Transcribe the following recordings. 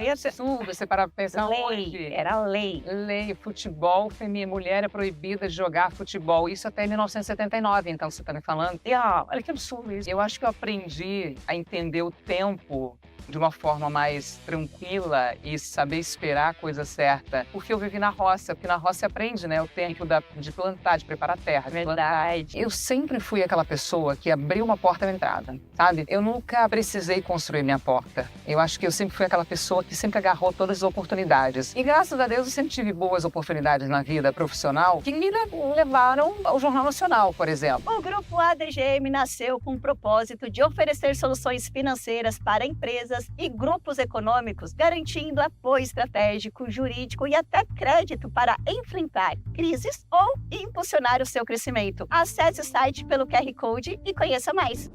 Ia ser absurdo você parar pra pensar Lei, hoje. era lei. Lei, futebol feminino, mulher é proibida de jogar futebol. Isso até 1979, então você tá me falando. E, olha que absurdo isso. Eu acho que eu aprendi a entender o tempo de uma forma mais tranquila e saber esperar a coisa certa, porque eu vivi na roça, porque na roça você aprende, né, o tempo de plantar, de preparar a terra. Verdade. Eu sempre fui aquela pessoa que abriu uma porta na entrada, sabe? Eu nunca precisei construir minha porta. Eu acho que eu sempre fui aquela pessoa que sempre agarrou todas as oportunidades. E graças a Deus eu sempre tive boas oportunidades na vida profissional que me levaram ao Jornal Nacional, por exemplo. O Grupo ADGM nasceu com o propósito de oferecer soluções financeiras para empresas e grupos econômicos, garantindo apoio estratégico, jurídico e até crédito para enfrentar crises ou impulsionar o seu crescimento. Acesse o site pelo QR Code e conheça mais.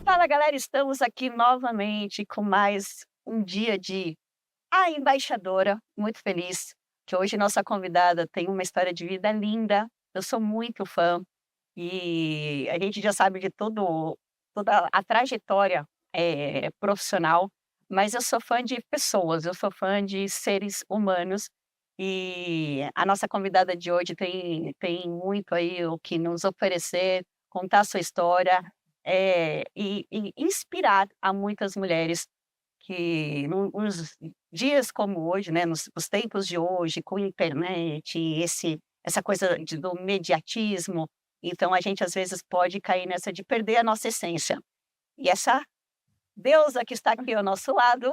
Fala, galera, estamos aqui novamente com mais um dia de A Embaixadora. Muito feliz que hoje nossa convidada tem uma história de vida linda. Eu sou muito fã e a gente já sabe de toda a trajetória profissional, mas eu sou fã de pessoas, eu sou fã de seres humanos e a nossa convidada de hoje tem muito aí o que nos oferecer, contar a sua história e inspirar a muitas mulheres que nos dias como hoje, né, nos tempos de hoje, com internet, essa coisa do mediatismo, então a gente às vezes pode cair nessa de perder a nossa essência. E essa deusa que está aqui ao nosso lado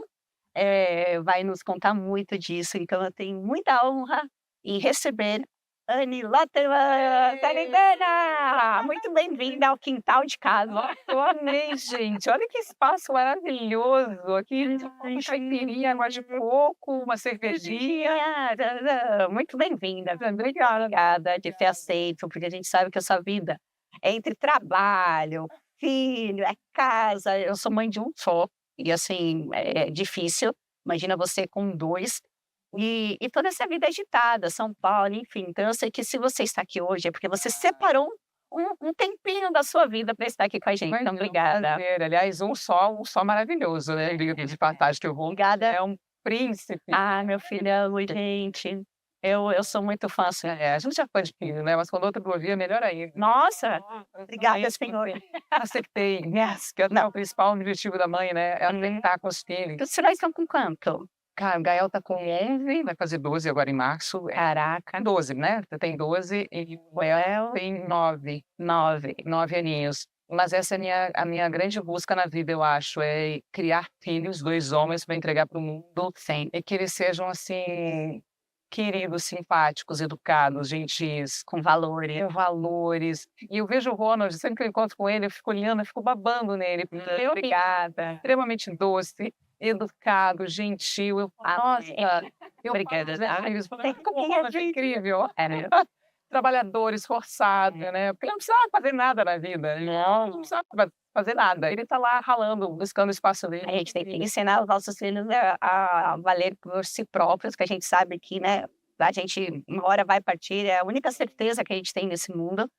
vai nos contar muito disso, então eu tenho muita honra em receber Anne Lotterman Salentana! Muito bem-vinda ao quintal de casa. Eu amei, gente. Olha que espaço maravilhoso. Aqui tem caipirinha, água de coco, uma cervejinha. Muito bem-vinda. Obrigada de ter aceito, porque a gente sabe que a sua vida é entre trabalho, filho, é casa. Eu sou mãe de um só, e assim, é difícil. Imagina você com dois. E toda essa vida agitada, São Paulo, enfim. Então eu sei que se você está aqui hoje é porque você separou um tempinho da sua vida para estar aqui com a gente. Mas Então, é um obrigada. prazer. Aliás, um só maravilhoso, né? Diga de passagem que eu vou. Obrigada. É um príncipe. Ah, meu filho, amo, gente. Eu sou muito fã sua. A gente já foi de filho, né? Mas quando outro ouvia, melhor ainda. Nossa, obrigada, senhor. Acertei. Yes, que é o principal objetivo da mãe, né? É alentar com os filhos. Os filhos estão com quanto? Cara, o Gael tá com 11, vai fazer 12 agora em março. Caraca, 12, né? Você tem 12 e o Gael tem 9. 9 aninhos. Mas essa é a minha grande busca na vida, eu acho, é criar filhos, 2 homens para entregar para o mundo, sim. e que eles sejam, assim, queridos, simpáticos, educados, gentis, Com valores. valores. E eu vejo o Ronald, sempre que eu encontro com ele, eu fico olhando, eu fico babando nele, porque ele é Obrigada. extremamente doce, educado, gentil. Eu falo, nossa, eu Obrigada. falo, né, como o Ronald é incrível. Trabalhador, esforçado, né? Porque ele não precisava fazer nada na vida. Não precisava fazer nada. Ele tá lá ralando, buscando o espaço dele. A gente tem que ensinar os nossos filhos a valer por si próprios, que a gente sabe que, né, a gente uma hora vai partir, é a única certeza que a gente tem nesse mundo.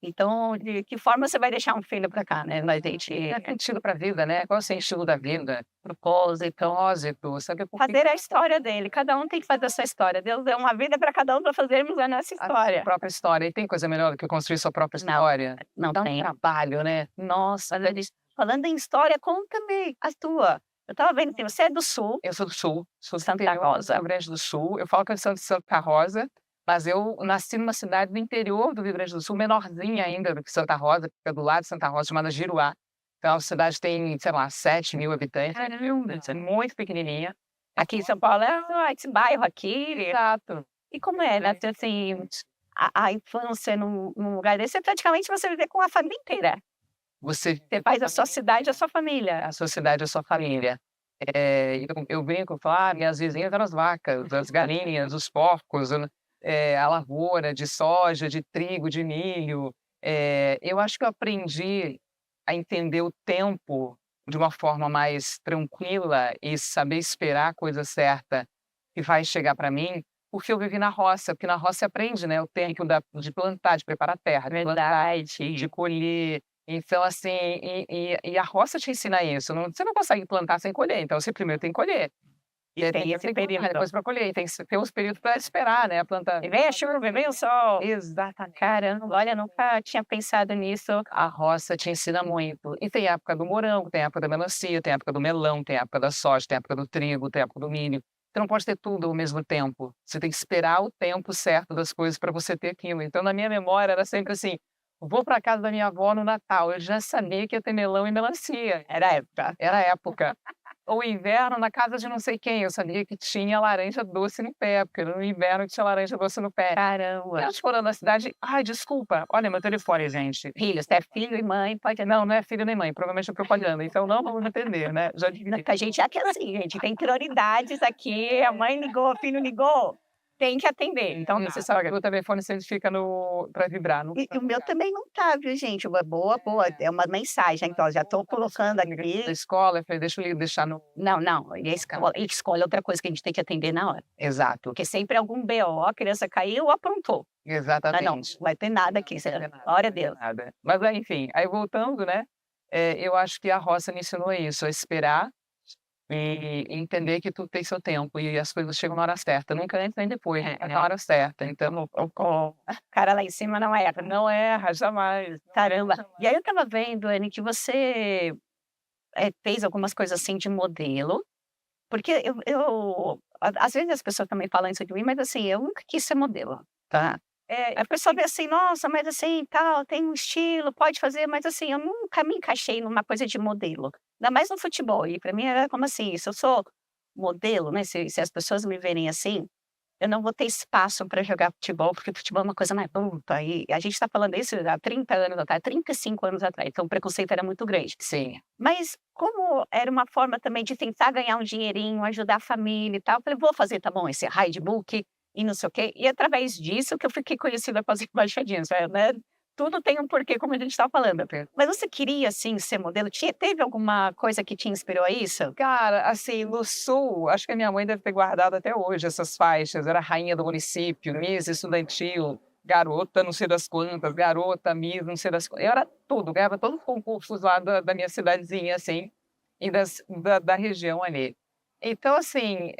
Então, de que forma você vai deixar um filho para cá, né? A gente É sentido pra vida, né? Qual é o sentido da vida? propósito, Propósito, sabe por que fazer a história dele. Cada um tem que fazer a sua história. Deus deu uma vida para cada um para fazermos a nossa a história. própria história. E tem coisa melhor do que construir sua própria Não, história? não Dá um tem. trabalho, né? Nossa, falando em história, conta-me a tua. Eu estava vendo que você é do Sul. Eu sou do Sul, sou do Santa interior Rosa. do Rio Grande do Sul. Eu falo que eu sou de Santa Rosa, mas eu nasci numa cidade do interior do Rio Grande do Sul, menorzinha ainda do que Santa Rosa, que fica do lado de Santa Rosa, chamada Giruá. Então, a cidade tem, sei lá, 7.000 habitantes. Caramba. É muito pequenininha. Aqui em São Paulo esse bairro aqui. Exato. E como é, né? Assim, a infância num lugar desse, praticamente você viver com a família inteira. Você Você faz a sua cidade, a sua família. a sua cidade, a sua família. Eu brinco, falo, minhas vizinhas eram as vacas, as galinhas, os porcos, a lavoura de soja, de trigo, de milho. Eu acho que eu aprendi a entender o tempo de uma forma mais tranquila e saber esperar a coisa certa que vai chegar para mim, porque eu vivi na roça, porque na roça você aprende, né, o tempo de plantar, de preparar a terra, de plantar, Verdade. de colher. Então, assim, e a roça te ensina isso. Você não consegue plantar sem colher. Então, você primeiro tem que colher. E aí Tem tem que esse plantar, período. depois para colher. E tem que ter os períodos para esperar, né? A planta. E vem a chuva, vem o sol. Exatamente. Caramba, olha, nunca tinha pensado nisso. A roça te ensina muito. E tem época do morango, tem época da melancia, tem época do melão, tem época da soja, tem época do trigo, tem época do milho. Você não pode ter tudo ao mesmo tempo. Você tem que esperar o tempo certo das coisas para você ter aquilo. Então, na minha memória, era sempre assim: vou para casa da minha avó no Natal. Eu já sabia que ia ter melão e melancia. Era a época. Era a época. Ou inverno na casa de não sei quem. Eu sabia que tinha laranja doce no pé, porque no inverno tinha laranja doce no pé. Caramba. Elas foram na cidade. Ai, desculpa. Olha meu telefone, gente. Filhos, é filho e mãe, pode Não, não é filho nem mãe. Provavelmente é propaganda. Então não vamos entender, né? Já não, que a gente já que é assim, gente, tem prioridades aqui, a mãe ligou, o filho ligou, tem que atender. Então, Então, você sabe que o telefone sempre fica para vibrar. e o meu também não tá, viu, gente? Boa, é uma mensagem, então, já estou colocando Da aqui. escola, eu falei, deixa eu deixar no. Não, e a escola é outra coisa que a gente tem que atender na hora. Exato. Porque sempre algum BO, a criança caiu ou aprontou. Mas Exatamente. não vai ter nada aqui, glória a Deus. Nada. Mas, enfim, aí voltando, né? Eu acho que a roça me ensinou isso, a esperar e entender que tudo tem seu tempo e as coisas chegam na hora certa, nunca antes nem depois, é na hora certa. Então, O cara lá em cima não erra. não erra, jamais. Caramba. E aí eu estava vendo, Anny, que você fez algumas coisas assim de modelo, porque às vezes as pessoas também falam isso de mim, mas assim, eu nunca quis ser modelo, tá? A pessoa vê assim, nossa, mas assim, tal, tem um estilo, pode fazer, mas assim, eu nunca me encaixei numa coisa de modelo, ainda mais no futebol. E para mim era como assim, se eu sou modelo, né? Se as pessoas me verem assim, eu não vou ter espaço para jogar futebol, porque futebol é uma coisa mais adulta. E a gente está falando isso há 30 anos atrás, 35 anos atrás, então o preconceito era muito grande. Sim. Mas como era uma forma também de tentar ganhar um dinheirinho, ajudar a família e tal, eu falei, vou fazer, tá bom, esse Hidebook e não sei o quê. E através disso que eu fiquei conhecida com as embaixadinhas, né? Tudo tem um porquê, como a gente estava falando. Mas você queria, assim, ser modelo? Teve alguma coisa que te inspirou a isso? Cara, assim, no Sul, acho que a minha mãe deve ter guardado até hoje essas faixas. Era rainha do município, Miss Estudantil, garota não sei das quantas, garota, Miss não sei das quantas. Eu era tudo, ganhava todos os concursos lá da minha cidadezinha, assim, e da região ali. Então, assim,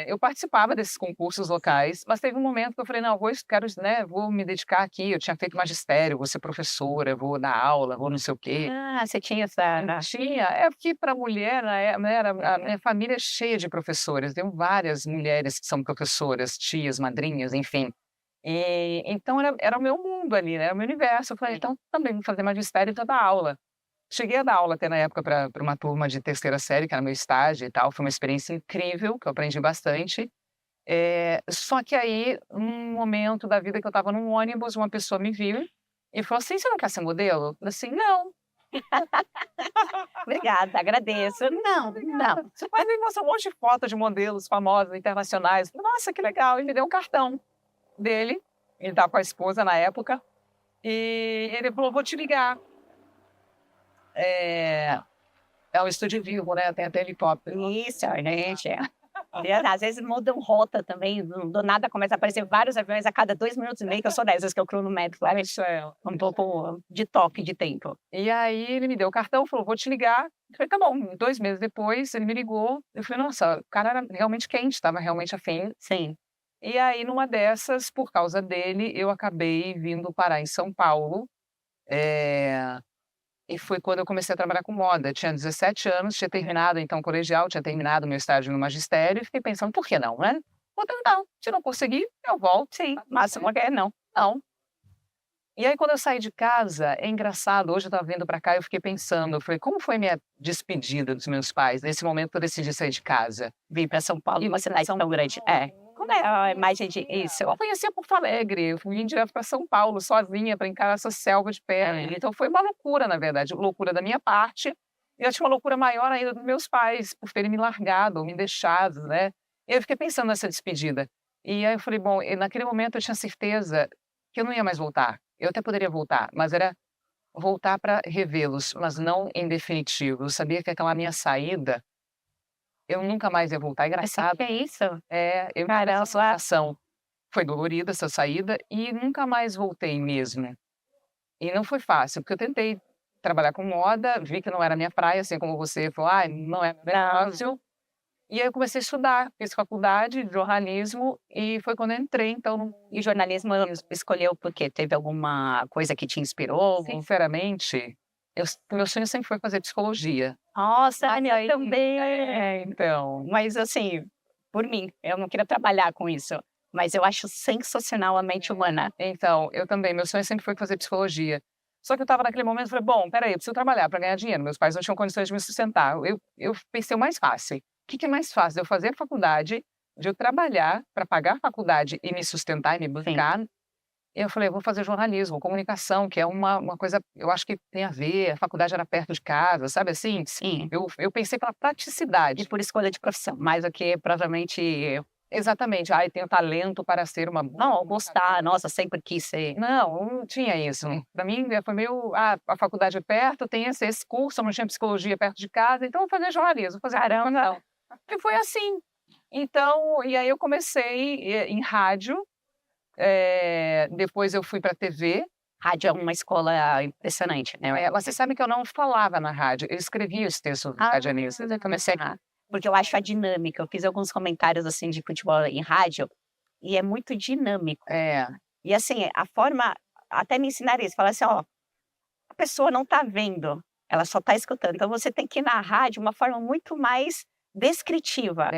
eu participava desses concursos locais, mas teve um momento que eu falei, não, vou me dedicar aqui. Eu tinha feito magistério, vou ser professora, vou dar aula, vou não sei o quê. Ah, você tinha essa... Tinha, é porque para mulher, né, a minha família é cheia de professores, tenho várias mulheres que são professoras, tias, madrinhas, enfim. Então era o meu mundo ali, né, era o meu universo. Eu falei, então também vou fazer magistério e vou dar aula. Cheguei a dar aula até na época para uma turma de terceira série, que era meu estágio e tal, foi uma experiência incrível, que eu aprendi bastante. Só que aí, num momento da vida que eu estava num ônibus, uma pessoa me viu e falou assim: "Você não quer ser modelo?" Eu falei assim: "Não." Obrigada, agradeço. Não. Seu pai me mostrou um monte de fotos de modelos famosos, internacionais. Nossa, que legal. E me deu um cartão dele. Ele estava com a esposa na época. E ele falou, vou te ligar. É um estúdio vivo, né? Tem até helicóptero. Isso, gente. E, às vezes mudam rota também, do nada começa a aparecer vários aviões a cada 2 minutos e meio, que eu sou dessas, que eu cronometro, sabe? Isso é. Um pouco de toque de tempo. E aí ele me deu o cartão, falou, vou te ligar. Eu falei, tá bom. 2 meses depois, ele me ligou. Eu falei, nossa, o cara era realmente quente, estava realmente afim. Sim. E aí, numa dessas, por causa dele, eu acabei vindo parar em São Paulo. E foi quando eu comecei a trabalhar com moda. Eu tinha 17 anos, tinha terminado então o colegial, tinha terminado meu estágio no magistério e fiquei pensando, por que não, né? Vou tentar, se não conseguir, eu volto. Sim, máximo é não. Não. E aí, quando eu saí de casa, é engraçado, hoje eu estava vindo para cá e eu fiquei pensando, eu falei, como foi minha despedida dos meus pais, nesse momento que eu decidi sair de casa? Vim para São Paulo, uma cidade tão grande. Como é a imagem disso? Eu conheci Porto Alegre, eu fui direto para São Paulo, sozinha, para encarar essa selva de perna. Então, foi uma loucura, na verdade, loucura da minha parte. E eu acho uma loucura maior ainda dos meus pais, por terem me largado, me deixado, né? E eu fiquei pensando nessa despedida. E aí eu falei, bom, e naquele momento eu tinha certeza que eu não ia mais voltar. Eu até poderia voltar, mas era voltar para revê-los, mas não em definitivo. Eu sabia que aquela minha saída, eu nunca mais ia voltar. É engraçado. Que é isso? Eu tive essa sensação. Foi dolorida essa saída e nunca mais voltei mesmo. E não foi fácil, porque eu tentei trabalhar com moda, vi que não era minha praia, assim como você falou, não é meu negócio. E aí eu comecei a estudar, fiz faculdade de jornalismo e foi quando eu entrei, então, E jornalismo escolheu por quê? Teve alguma coisa que te inspirou? sinceramente, meu sonho sempre foi fazer psicologia. Nossa, Mas eu aí também. então. Mas assim, por mim, eu não queria trabalhar com isso, mas eu acho sensacional a mente humana. Então, eu também, meu sonho sempre foi fazer psicologia. Só que eu estava naquele momento, falei, bom, peraí, eu preciso trabalhar para ganhar dinheiro. Meus pais não tinham condições de me sustentar. Eu pensei o mais fácil. O que é mais fácil? Eu fazer faculdade, de eu trabalhar para pagar a faculdade e me sustentar e me bancar. E eu falei, eu vou fazer jornalismo, comunicação, que é uma coisa, eu acho que tem a ver, a faculdade era perto de casa, sabe assim? Sim. Eu pensei pela E praticidade. por escolha de profissão, mais do que provavelmente Exatamente, tenho talento para ser uma boa não, gostar, comunicadora. nossa, sempre quis ser. Não tinha isso. Para mim, foi meio, a faculdade é perto, tem esse curso, eu não tinha psicologia perto de casa, então eu vou fazer jornalismo, vou fazer caramba. E foi assim. Então, e aí eu comecei em rádio, depois eu fui para TV. Rádio é uma escola impressionante, né? Você sabe que eu não falava na rádio, eu escrevia os textos radianistas. Eu comecei Porque eu acho a dinâmica. Eu fiz alguns comentários assim de futebol em rádio e é muito dinâmico. E assim, a forma, até me ensinaram isso, falar assim, ó, a pessoa não tá vendo, ela só tá escutando. Então você tem que narrar de uma forma muito mais descritiva.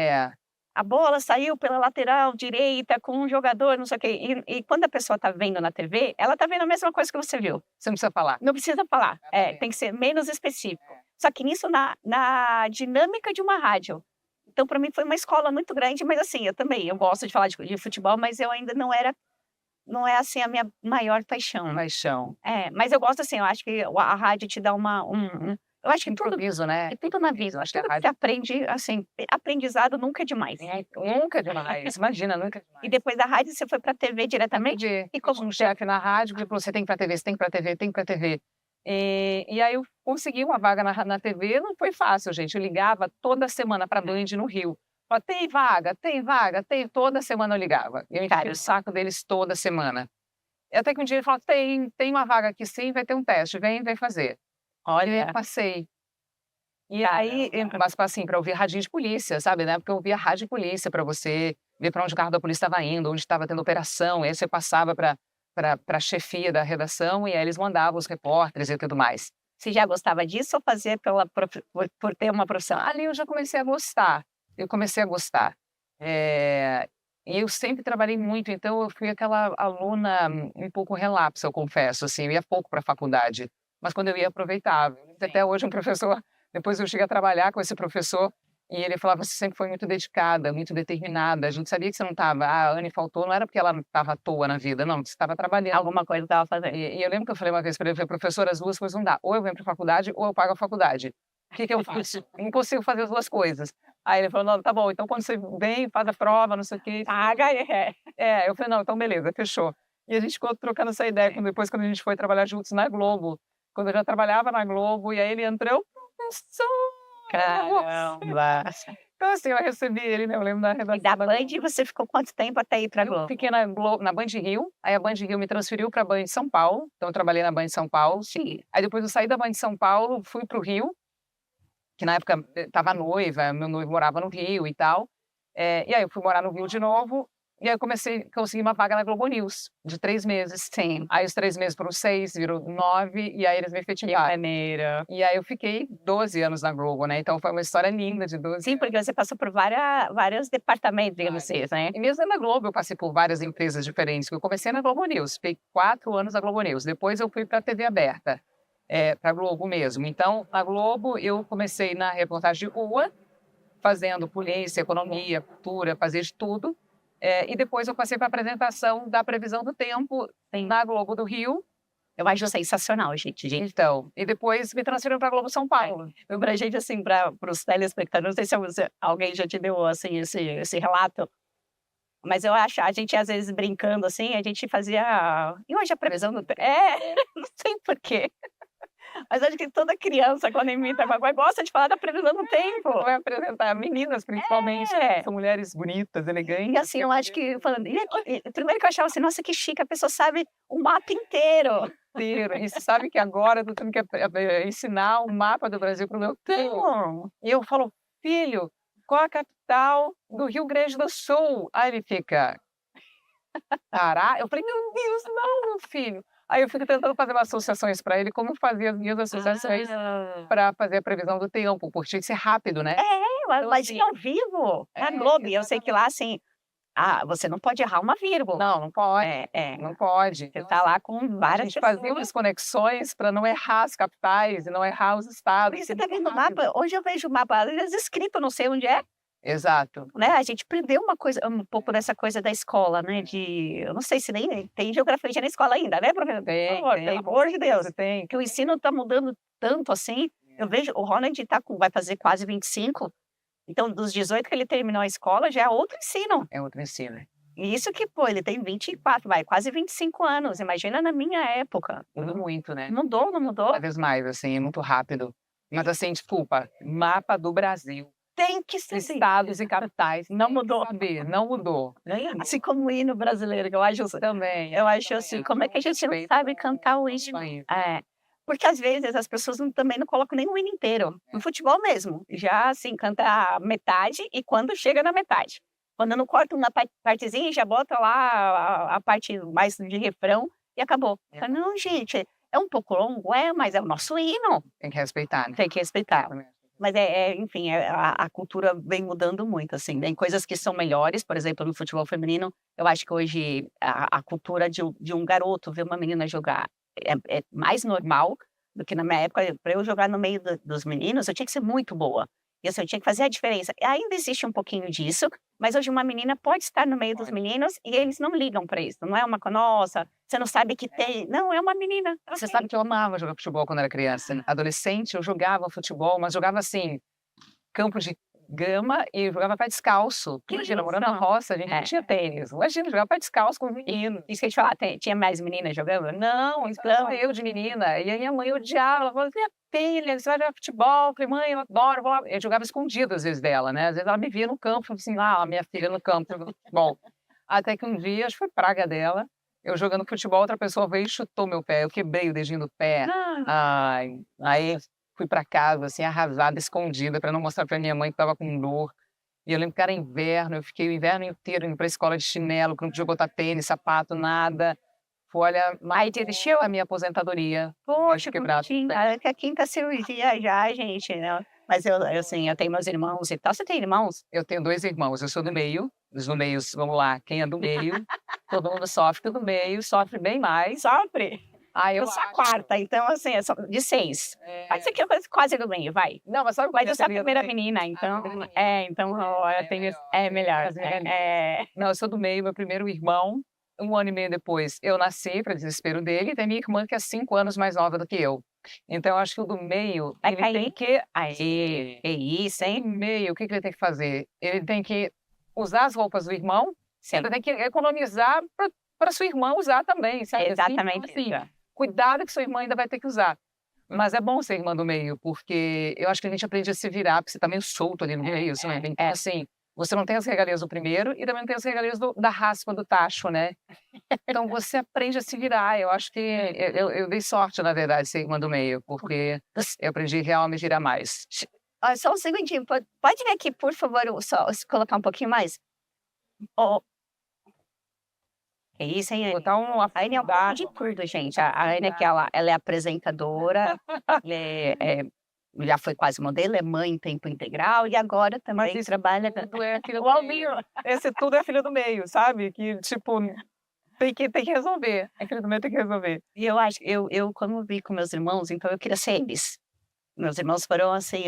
A bola saiu pela lateral direita com um jogador, não sei o quê. E quando a pessoa tá vendo na TV, ela tá vendo a mesma coisa que você viu. Você não precisa falar. Não precisa falar. Tem que ser menos específico. Só que nisso, na dinâmica de uma rádio. Então, para mim, foi uma escola muito grande, mas assim, eu gosto de falar de futebol, mas eu ainda não é assim a minha maior paixão. Mas eu gosto assim, eu acho que a rádio te dá eu acho que Improviso, né? tudo na vida, eu acho que tudo que você aprende, assim, aprendizado nunca é demais. Nunca é demais, imagina, nunca é demais. E depois da rádio você foi para a TV diretamente? E como um chefe na rádio, que falou, você tem que ir para TV, você tem que ir para TV, tem que ir para TV. E aí eu consegui uma vaga na TV, não foi fácil, gente. Eu ligava toda semana para a Band no Rio. Falava, tem vaga, tem vaga, tem. Toda semana eu ligava. Eu enfiava o saco deles toda semana. Até que um dia ele falou, tem uma vaga aqui sim, vai ter um teste, vem fazer. Olha, eu passei. E aí, mas assim, para ouvir radinho de polícia, sabe, né? Porque eu ouvia rádio de polícia para você ver para onde o carro da polícia estava indo, onde estava tendo operação. E aí você passava para a chefia da redação e aí eles mandavam os repórteres e tudo mais. Você já gostava disso ou fazia por ter uma profissão? Ali eu já comecei a gostar. E eu sempre trabalhei muito, então eu fui aquela aluna um pouco relapsa, eu confesso, assim, eu ia pouco para a faculdade, mas quando eu ia aproveitava. Até hoje um professor, depois eu cheguei a trabalhar com esse professor e ele falava, você sempre foi muito dedicada, muito determinada, a gente sabia que você não estava, a Anne faltou, não era porque ela estava à toa na vida, não, você estava trabalhando. Alguma coisa estava fazendo. E eu lembro que eu falei uma vez para ele, professor, as duas coisas não dá, ou eu venho para a faculdade ou eu pago a faculdade. O que eu faço? Não consigo fazer as duas coisas. Aí ele falou, não, tá bom, então quando você vem, faz a prova, não sei o quê. Paga, eu falei, não, então beleza, fechou. E a gente ficou trocando essa ideia, depois quando a gente foi trabalhar juntos na Globo, quando eu já trabalhava na Globo, e aí ele entrou, professor! Caramba! Então assim, eu recebi ele, né, eu lembro da redação. E da Band você ficou quanto tempo até ir pra Globo? Eu fiquei na Band Rio, aí a Band Rio me transferiu pra Band São Paulo, então eu trabalhei na Band São Paulo. Sim. Aí depois eu saí da Band São Paulo, fui pro Rio, que na época estava noiva, meu noivo morava no Rio e tal. E aí eu fui morar no Rio de novo, e aí eu consegui uma vaga na Globo News, de 3 meses. Sim. Aí os 3 meses foram 6, virou 9, e aí eles me efetivaram. Que maneira. E aí eu fiquei 12 anos na Globo, né? Então foi uma história linda de 12 Sim, porque você passou por vários departamentos, digamos assim, né? E mesmo na Globo eu passei por várias empresas diferentes. Eu comecei na Globo News, fiquei 4 anos na Globo News. Depois eu fui para a TV aberta. Para a Globo mesmo. Então, na Globo, eu comecei na reportagem de rua, fazendo polícia, economia, cultura, fazia de tudo. E depois eu passei para a apresentação da previsão do tempo na Globo do Rio. Eu acho sensacional, gente. Então, e depois me transferiram para a Globo São Paulo. Pra gente, assim, para os telespectadores, não sei se alguém já te deu, assim, esse relato, mas eu acho, a gente às vezes brincando, assim, a gente fazia... E hoje a previsão do tempo... não sei por quê. Mas acho que toda criança, quando imita alguma coisa, gosta de falar da previsão do tempo. Vai apresentar meninas, principalmente, são mulheres bonitas, elegantes. E assim, eu acho que, primeiro que eu achava assim, nossa, que chique, a pessoa sabe o mapa inteiro. inteiro. E você sabe que agora eu tô tendo que ensinar o mapa do Brasil para o meu filho. Então, E eu falo: "Filho, qual a capital do Rio Grande do Sul?" Aí ele fica: "Pará?" Eu falei: "Meu Deus, não, meu filho." Aí eu fico tentando fazer umas associações para ele, como eu fazia as minhas associações para fazer a previsão do tempo, porque tinha que ser rápido, né. Então, mas assim, ao vivo, na Globo, e eu sei que lá, assim, você não pode errar uma vírgula. não, não pode, não pode. Você Então, tá lá com a várias gente fazia pessoas. umas conexões para não errar as capitais e não errar os estados. Porque você tá vendo o mapa, hoje eu vejo o mapa, às vezes escrito, não sei onde é, Exato. né, a gente perdeu um pouco dessa coisa da escola, né, eu não sei se nem tem geografia na escola ainda, né, professor? Tem, Por favor, tem, pelo amor de Deus, tem. que o ensino tá mudando tanto assim, eu vejo o Ronald vai fazer quase 25, então dos 18 que ele terminou a escola já é outro ensino. É outro ensino. E isso que, pô, ele tem 24, quase 25 anos, imagina na minha época. Mudou muito, né. Mudou, não mudou? Cada vez mais, assim, é muito rápido. Mas, assim, desculpa, mapa do Brasil, Tem que ser assim. estados e capitais, Não tem que mudou. saber, não mudou. Assim como o hino brasileiro, que eu acho Também. eu acho assim, como é que a gente não sabe cantar o hino? É, porque às vezes as pessoas também não colocam nem o hino inteiro, no futebol mesmo, já assim, canta a metade e quando chega na metade. Quando não corta uma partezinha, já bota lá a parte mais de refrão e acabou. Fala, não, gente, é um pouco longo, mas é o nosso hino, Tem que respeitar, né. tem que respeitar. Mas enfim, a cultura vem mudando muito, assim, tem coisas que são melhores, por exemplo, no futebol feminino, eu acho que hoje a cultura de um garoto ver uma menina jogar é mais normal do que na minha época. Para eu jogar no meio dos meninos, eu tinha que ser muito boa. E assim, eu tinha que fazer a diferença. Ainda existe um pouquinho disso, mas hoje uma menina pode estar no meio dos meninos e eles não ligam para isso. Não é uma nossa, você não sabe que tem. Não, é uma menina. Você sabe que eu amava jogar futebol quando era criança. Adolescente, eu jogava futebol, mas jogava assim, campo de grama e jogava pé descalço. Que Imagina, morando isso? na roça, a gente não tinha tênis. Imagina, jogar pé descalço com menino. Isso que eu ia te falar, tinha mais meninas jogando? Não, então eu de menina. E a minha mãe odiava. Ela falava: "Minha filha, você vai jogar futebol?" Eu falei: "Mãe, eu adoro." Eu jogava escondido às vezes dela, né? Às vezes ela me via no campo, assim, lá, a minha filha no campo jogando futebol. Até que um dia, acho que foi praga dela, eu jogando futebol, outra pessoa veio e chutou meu pé. Eu quebrei o dedinho do pé. Ai, aí fui para casa, assim, arrasada, escondida, para não mostrar para minha mãe que estava com dor. E eu lembro que era inverno, eu fiquei o inverno inteiro indo para a escola de chinelo, que não podia botar tênis, sapato, nada. Foi, olha, mais desistiu a minha aposentadoria. Poxa, Quebrado. que a quinta cirurgia já, gente, né? Mas assim, eu tenho meus irmãos e tal. Você tem irmãos? Eu tenho 2 irmãos, eu sou do meio. Os do meio, vamos lá, quem é do meio, todo mundo sofre do meio, sofre bem mais. Sofre? Aí Eu sou a quarta, então assim, eu sou de 6. Pode ser que eu quase do meio, vai. Não, mas sabe Mas eu sou a teoria do primeira meio? menina, então então eu tenho melhor. Não, eu sou do meio, meu primeiro irmão, 1 ano e meio depois eu nasci, para desespero dele, e tem minha irmã que é 5 anos mais nova do que eu. Então eu acho que o do meio, Vai ele cair. tem que Aê, que isso, o hein? meio, o que que ele tem que fazer? Ele tem que usar as roupas do irmão, Sim, ele tem que economizar para sua irmã usar também, sabe assim? exatamente Então, assim, isso. cuidado que sua irmã ainda vai ter que usar. Mas é bom ser irmã do meio, porque eu acho que a gente aprende a se virar, porque você tá meio solto ali no meio, sabe? Então, assim, você não tem as regalias do primeiro e também não tem as regalias da raspa, do tacho, né? Então você aprende a se virar. Eu acho que eu dei sorte, na verdade, ser irmã do meio, porque eu aprendi realmente a me virar mais. Só um segundinho, pode vir aqui, por favor, só colocar um pouquinho mais? Oh, que isso, hein, Anne? Botar um A Anne é um pouco de tudo, gente. A Anne que ela é apresentadora, já foi quase modelo, é mãe em tempo integral e agora também trabalha... tudo é filho O do Almir, meio. Esse tudo é filho do meio, sabe? Que, tipo, tem que resolver. É filho do meio, tem que resolver. e eu acho, eu quando vi com meus irmãos, então eu queria ser eles. Meus irmãos foram assim,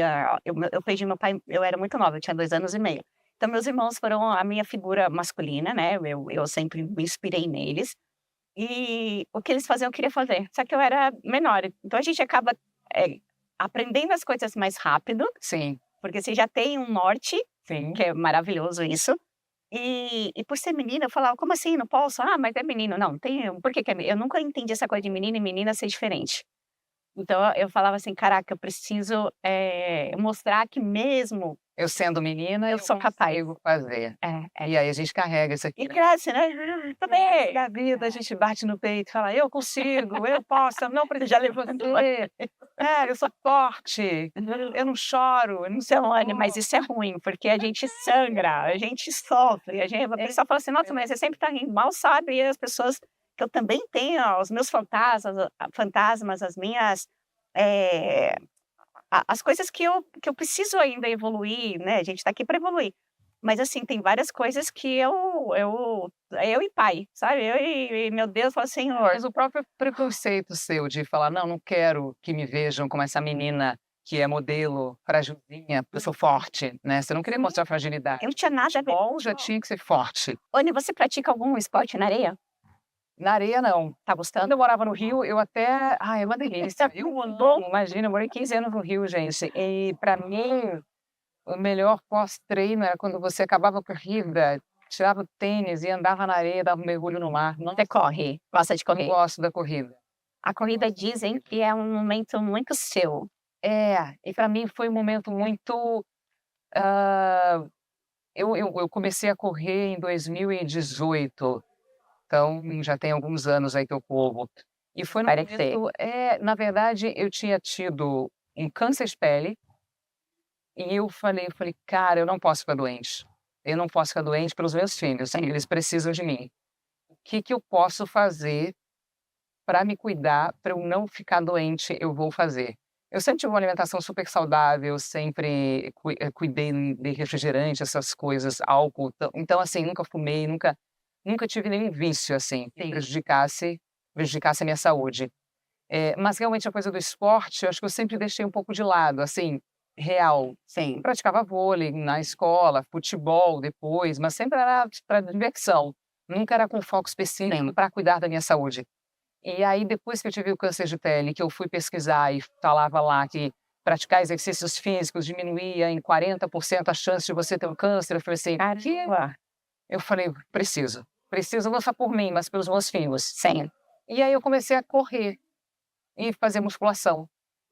eu perdi meu pai, eu era muito nova, eu tinha 2 anos e meio. Então meus irmãos foram a minha figura masculina, né? Eu sempre me inspirei neles. E o que eles faziam, eu queria fazer. Só que eu era menor. Então a gente acaba aprendendo as coisas mais rápido, Sim, porque você já tem um norte, sim. que é maravilhoso isso. E por ser menina, eu falava, como assim? Não posso? Mas é menino. Não, tem. Por que que é menino? Eu nunca entendi essa coisa de menino e menina ser diferente. Então eu falava assim, caraca, eu preciso mostrar que mesmo Eu sendo menina, Eu sou capaz. consigo fazer. É. E aí a gente carrega isso aqui, E né. cresce, né? Também. Na vida a gente bate no peito e fala: "Eu consigo, eu posso, eu não preciso Já levantou. eu sou forte, eu não choro, eu não Isso é mas isso é ruim, porque a gente sangra, a gente sofre, a pessoa fala assim: "Nossa, mas você sempre tá rindo", mal sabe as pessoas que eu também tenho os meus fantasmas, as minhas, eh, as coisas que eu preciso ainda evoluir, né, a gente tá aqui para evoluir. Mas assim, tem várias coisas que eu e pai, sabe, eu e meu Deus, falo: "Senhor". Mas o próprio preconceito seu de falar: "Não, não quero que me vejam como essa menina que é modelo, frágilzinha, porque eu sou forte", né, você não queria mostrar fragilidade. Eu não tinha nada a ver. Futebol já tinha que ser forte. Oni, você pratica algum esporte na areia? Na areia não. Tá Quando gostando? eu morava no Rio, eu até é uma delícia, viu. Bom. Imagina, eu morei 15 anos no Rio, gente, e pra mim, o melhor pós-treino era quando você acabava a corrida, tirava o tênis e andava na areia, dava um mergulho no mar. Você corre, gosta de Eu correr? gosto da corrida. A corrida dizem que é um momento muito seu. E pra mim foi um momento muito, hã, eu comecei a correr em 2018, então já tem alguns anos aí que eu corro. E foi num Parece. momento na verdade eu tinha tido um câncer de pele, e eu falei: "Cara, eu não posso ficar doente. Eu não posso ficar doente pelos meus filhos, eles precisam de mim. O que que eu posso fazer para me cuidar, para eu não ficar doente, eu vou fazer". Eu sempre tive uma alimentação super saudável, sempre cuidei de refrigerante, essas coisas, álcool, então assim, nunca fumei, nunca tive nenhum vício, assim, que Sim. prejudicasse a minha saúde. Mas realmente a coisa do esporte, eu acho que eu sempre deixei um pouco de lado, assim, real. Sim. Praticava vôlei na escola, futebol depois, mas sempre era para diversão, nunca era com foco específico para cuidar da minha saúde. E aí depois que eu tive o câncer de pele, que eu fui pesquisar e falava lá que praticar exercícios físicos diminuía em 40% a chance de você ter um câncer, eu falei assim: "Que?". Caramba. Eu falei: preciso não só por mim, mas pelos meus filhos". Sim. E aí eu comecei a correr e fazer musculação.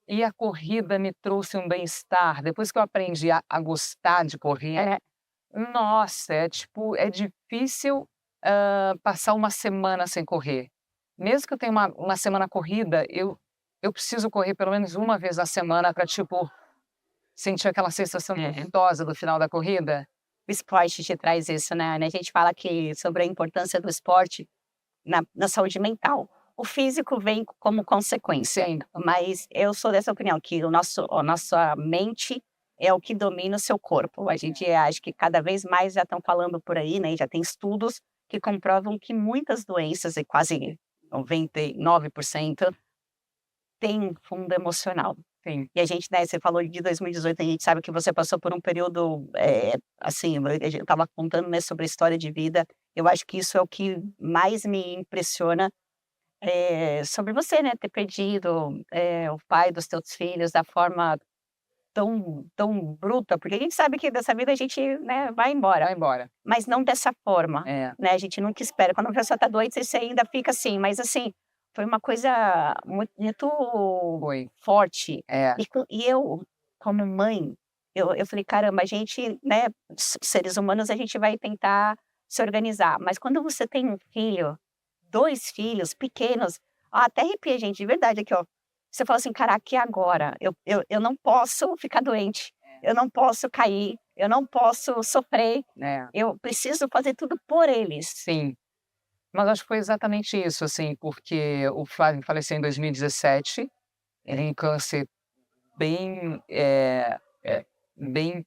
E a corrida me trouxe um bem-estar, depois que eu aprendi a gostar de correr, É. nossa, é tipo, é difícil, passar uma semana sem correr. Mesmo que eu tenha uma semana corrida, eu preciso correr pelo menos uma vez na semana para tipo, sentir aquela sensação gostosa do final da corrida. O esporte te traz isso, né, a gente fala que sobre a importância do esporte na saúde mental. O físico vem como consequência, Sim. mas eu sou dessa opinião que a nossa mente é o que domina o seu corpo. A gente acha que cada vez mais já estão falando por aí, né, e já tem estudos que comprovam que muitas doenças, e quase 99%, têm fundo emocional. Sim. E a gente, né, você falou de 2018, a gente sabe que você passou por um período, assim, a gente estava contando, né, sobre a história de vida, eu acho que isso é o que mais me impressiona, sobre você, né, ter perdido, o pai dos teus filhos da forma tão bruta, porque a gente sabe que dessa vida a gente, né, vai embora, Vai embora. mas não dessa forma, É. né, a gente nunca espera. Quando a pessoa está doente, você ainda fica assim, mas assim, foi uma coisa muito Foi. forte. É. E eu, como mãe, eu falei: "Caramba, a gente, né, seres humanos, a gente vai tentar se organizar", mas quando você tem um filho, 2 filhos pequenos, até arrepia, gente, de verdade aqui, ó. Você fala assim: "Caraca, e agora? Eu não posso ficar doente, eu não posso cair, eu não posso sofrer, É. eu preciso fazer tudo por eles". Sim. Mas acho que foi exatamente isso, assim, porque o Flávio faleceu em 2017, ele um câncer bem, bem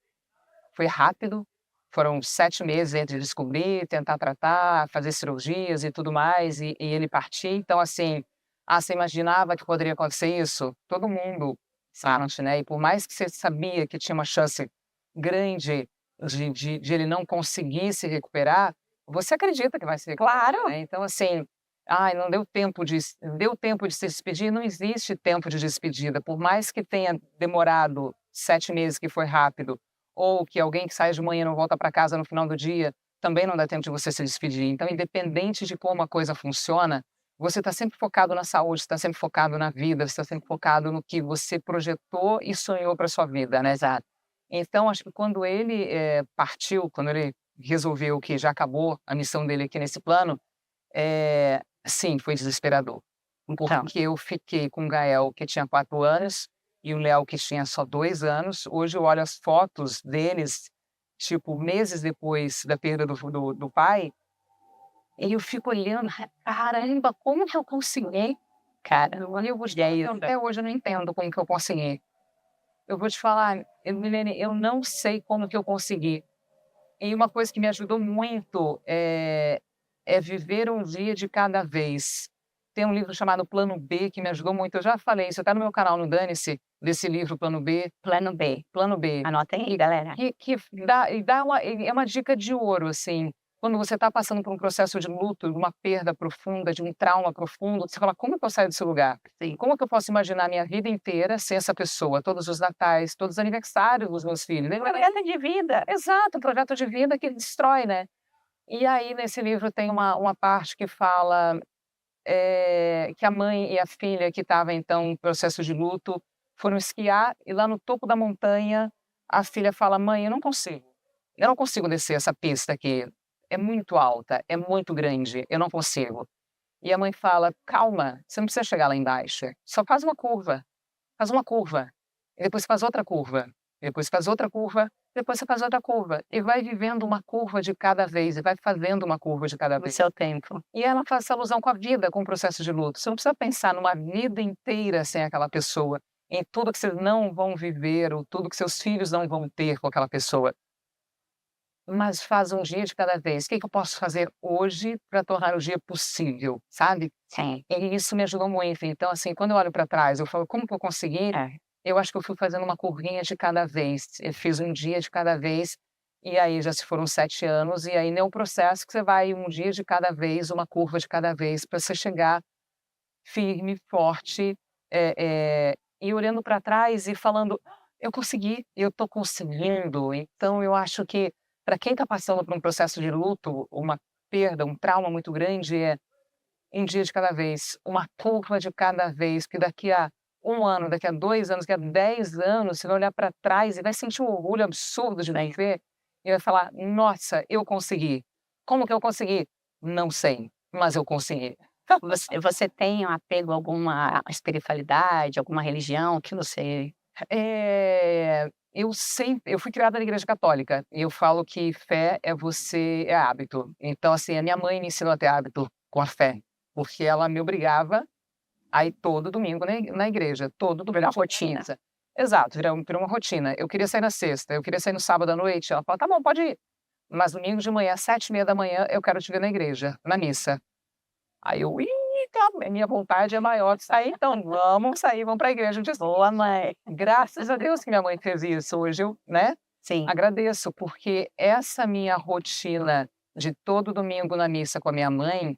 foi rápido, foram 7 meses entre descobrir, tentar tratar, fazer cirurgias e tudo mais, e ele partir, então assim, você imaginava que poderia acontecer isso? Todo mundo sabe, né, e por mais que você sabia que tinha uma chance grande de ele não conseguir se recuperar, você acredita que vai se recuperar, Claro. né, então assim, "Ai, não deu tempo de se despedir", não existe tempo de despedida, por mais que tenha demorado 7 meses, que foi rápido, ou que alguém que sai de manhã e não volta para casa no final do dia, também não dá tempo de você se despedir. Então, independente de como a coisa funciona, você está sempre focado na saúde, está sempre focado na vida, você está sempre focado no que você projetou e sonhou para sua vida, né, exato. Então, acho que quando ele partiu, quando ele resolveu que já acabou a missão dele aqui nesse plano, sim, foi desesperador. Então, Porque eu fiquei com o Gael, que tinha 4 anos, e o Léo, que tinha só 2 anos. Hoje eu olho as fotos deles, tipo, meses depois da perda do pai, e eu fico olhando, caramba, como que eu consegui? cara, E aí, até hoje eu não entendo como que eu consegui. Eu vou te falar, Milene, eu não sei como que eu consegui. E uma coisa que me ajudou muito é viver um dia de cada vez. Tem um livro chamado Plano B que me ajudou muito. Eu já falei isso, está no meu canal no Dane-se, desse livro Plano B. plano B. Plano B. Anotem aí, galera. Que é uma dica de ouro, assim. Quando você está passando por um processo de luto, de uma perda profunda, de um trauma profundo, você fala, como que eu saio desse lugar? Sim. Como que eu posso imaginar a minha vida inteira sem essa pessoa? Todos os natais, todos os aniversários dos meus filhos. Projeto de vida. Exato, um projeto de vida que destrói, né? E aí, nesse livro, tem uma parte que fala que a mãe e a filha, que estavam, então, em processo de luto, foram esquiar e lá no topo da montanha, a filha fala, mãe, eu não consigo descer essa pista aqui, é muito alta, é muito grande, eu não consigo. E a mãe fala, calma, você não precisa chegar lá embaixo, só faz uma curva, e depois faz outra curva, e depois faz outra curva, depois você faz outra curva, e vai vivendo uma curva de cada vez, e vai fazendo uma curva de cada No vez. seu tempo. E ela faz essa alusão com a vida, com o processo de luto. Você não precisa pensar numa vida inteira sem aquela pessoa, em tudo que vocês não vão viver, ou tudo que seus filhos não vão ter com aquela pessoa. Mas faz um dia de cada vez. O que eu posso fazer hoje para tornar o dia possível, sabe? Sim. E isso me ajudou muito. Então, assim, quando eu olho para trás, eu falo, como que eu consegui? Eu acho que eu fui fazendo uma curvinha de cada vez. Eu fiz um dia de cada vez, e aí já se foram 7 anos, e aí é um processo que você vai um dia de cada vez, uma curva de cada vez, para você chegar firme, forte, e olhando para trás e falando, eu consegui, eu estou conseguindo. Então, eu acho que para quem está passando por um processo de luto, uma perda, um trauma muito grande, um dia de cada vez, uma curva de cada vez, porque daqui a 1 ano, daqui a 2 anos, daqui a 10 anos, você vai olhar para trás e vai sentir um orgulho absurdo de viver e vai falar: "Nossa, eu consegui". Como que eu consegui? Não sei, mas eu consegui. Você tem um apego a alguma espiritualidade, alguma religião que você Eu fui criada na igreja católica, e eu falo que fé é hábito. Então, assim, a minha mãe me ensinou a ter hábito com a fé, porque ela me obrigava a ir todo domingo na igreja, todo domingo. Virou rotina. Exato, virou uma rotina. Eu queria sair na sexta, eu queria sair no sábado à noite, ela fala: "Tá bom, pode ir, mas domingo de manhã, 7h30 eu quero te ver na igreja, na missa". Aí eu: "Ih, calma, minha vontade é maior de sair, então vamos sair, vamos para a igreja de boa, mãe. Graças a Deus que minha mãe fez isso. Hoje eu, né, Sim. agradeço, porque essa minha rotina de todo domingo na missa com a minha mãe,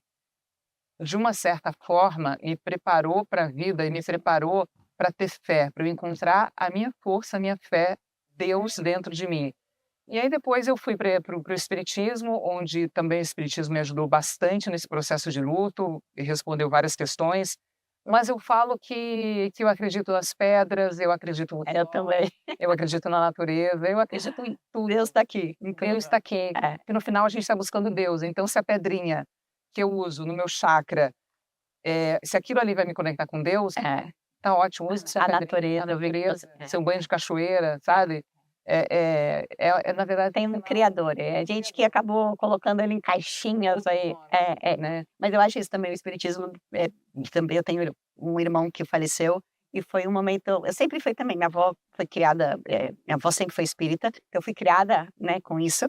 de uma certa forma, me preparou para a vida e me preparou para ter fé, para eu encontrar a minha força, a minha fé, Deus dentro de mim. E aí depois eu fui para o espiritismo, onde também o espiritismo me ajudou bastante nesse processo de luto e respondeu várias questões. Mas eu falo que eu acredito nas pedras, eu acredito no Eu também. eu acredito na natureza, eu acredito em tudo. Deus está aqui. Deus está aqui. E no final a gente está buscando Deus. Então, se a pedrinha que eu uso no meu chakra, se aquilo ali vai me conectar com Deus, tá ótimo. Use A natureza, seu banho de cachoeira, sabe? Na verdade, tem um criador, a gente que acabou colocando ele em caixinhas aí, né? mas eu acho isso também, o espiritismo, também eu tenho um irmão que faleceu, e foi um momento, eu sempre fui também, minha avó foi criada, minha avó sempre foi espírita, eu fui criada, né, com isso,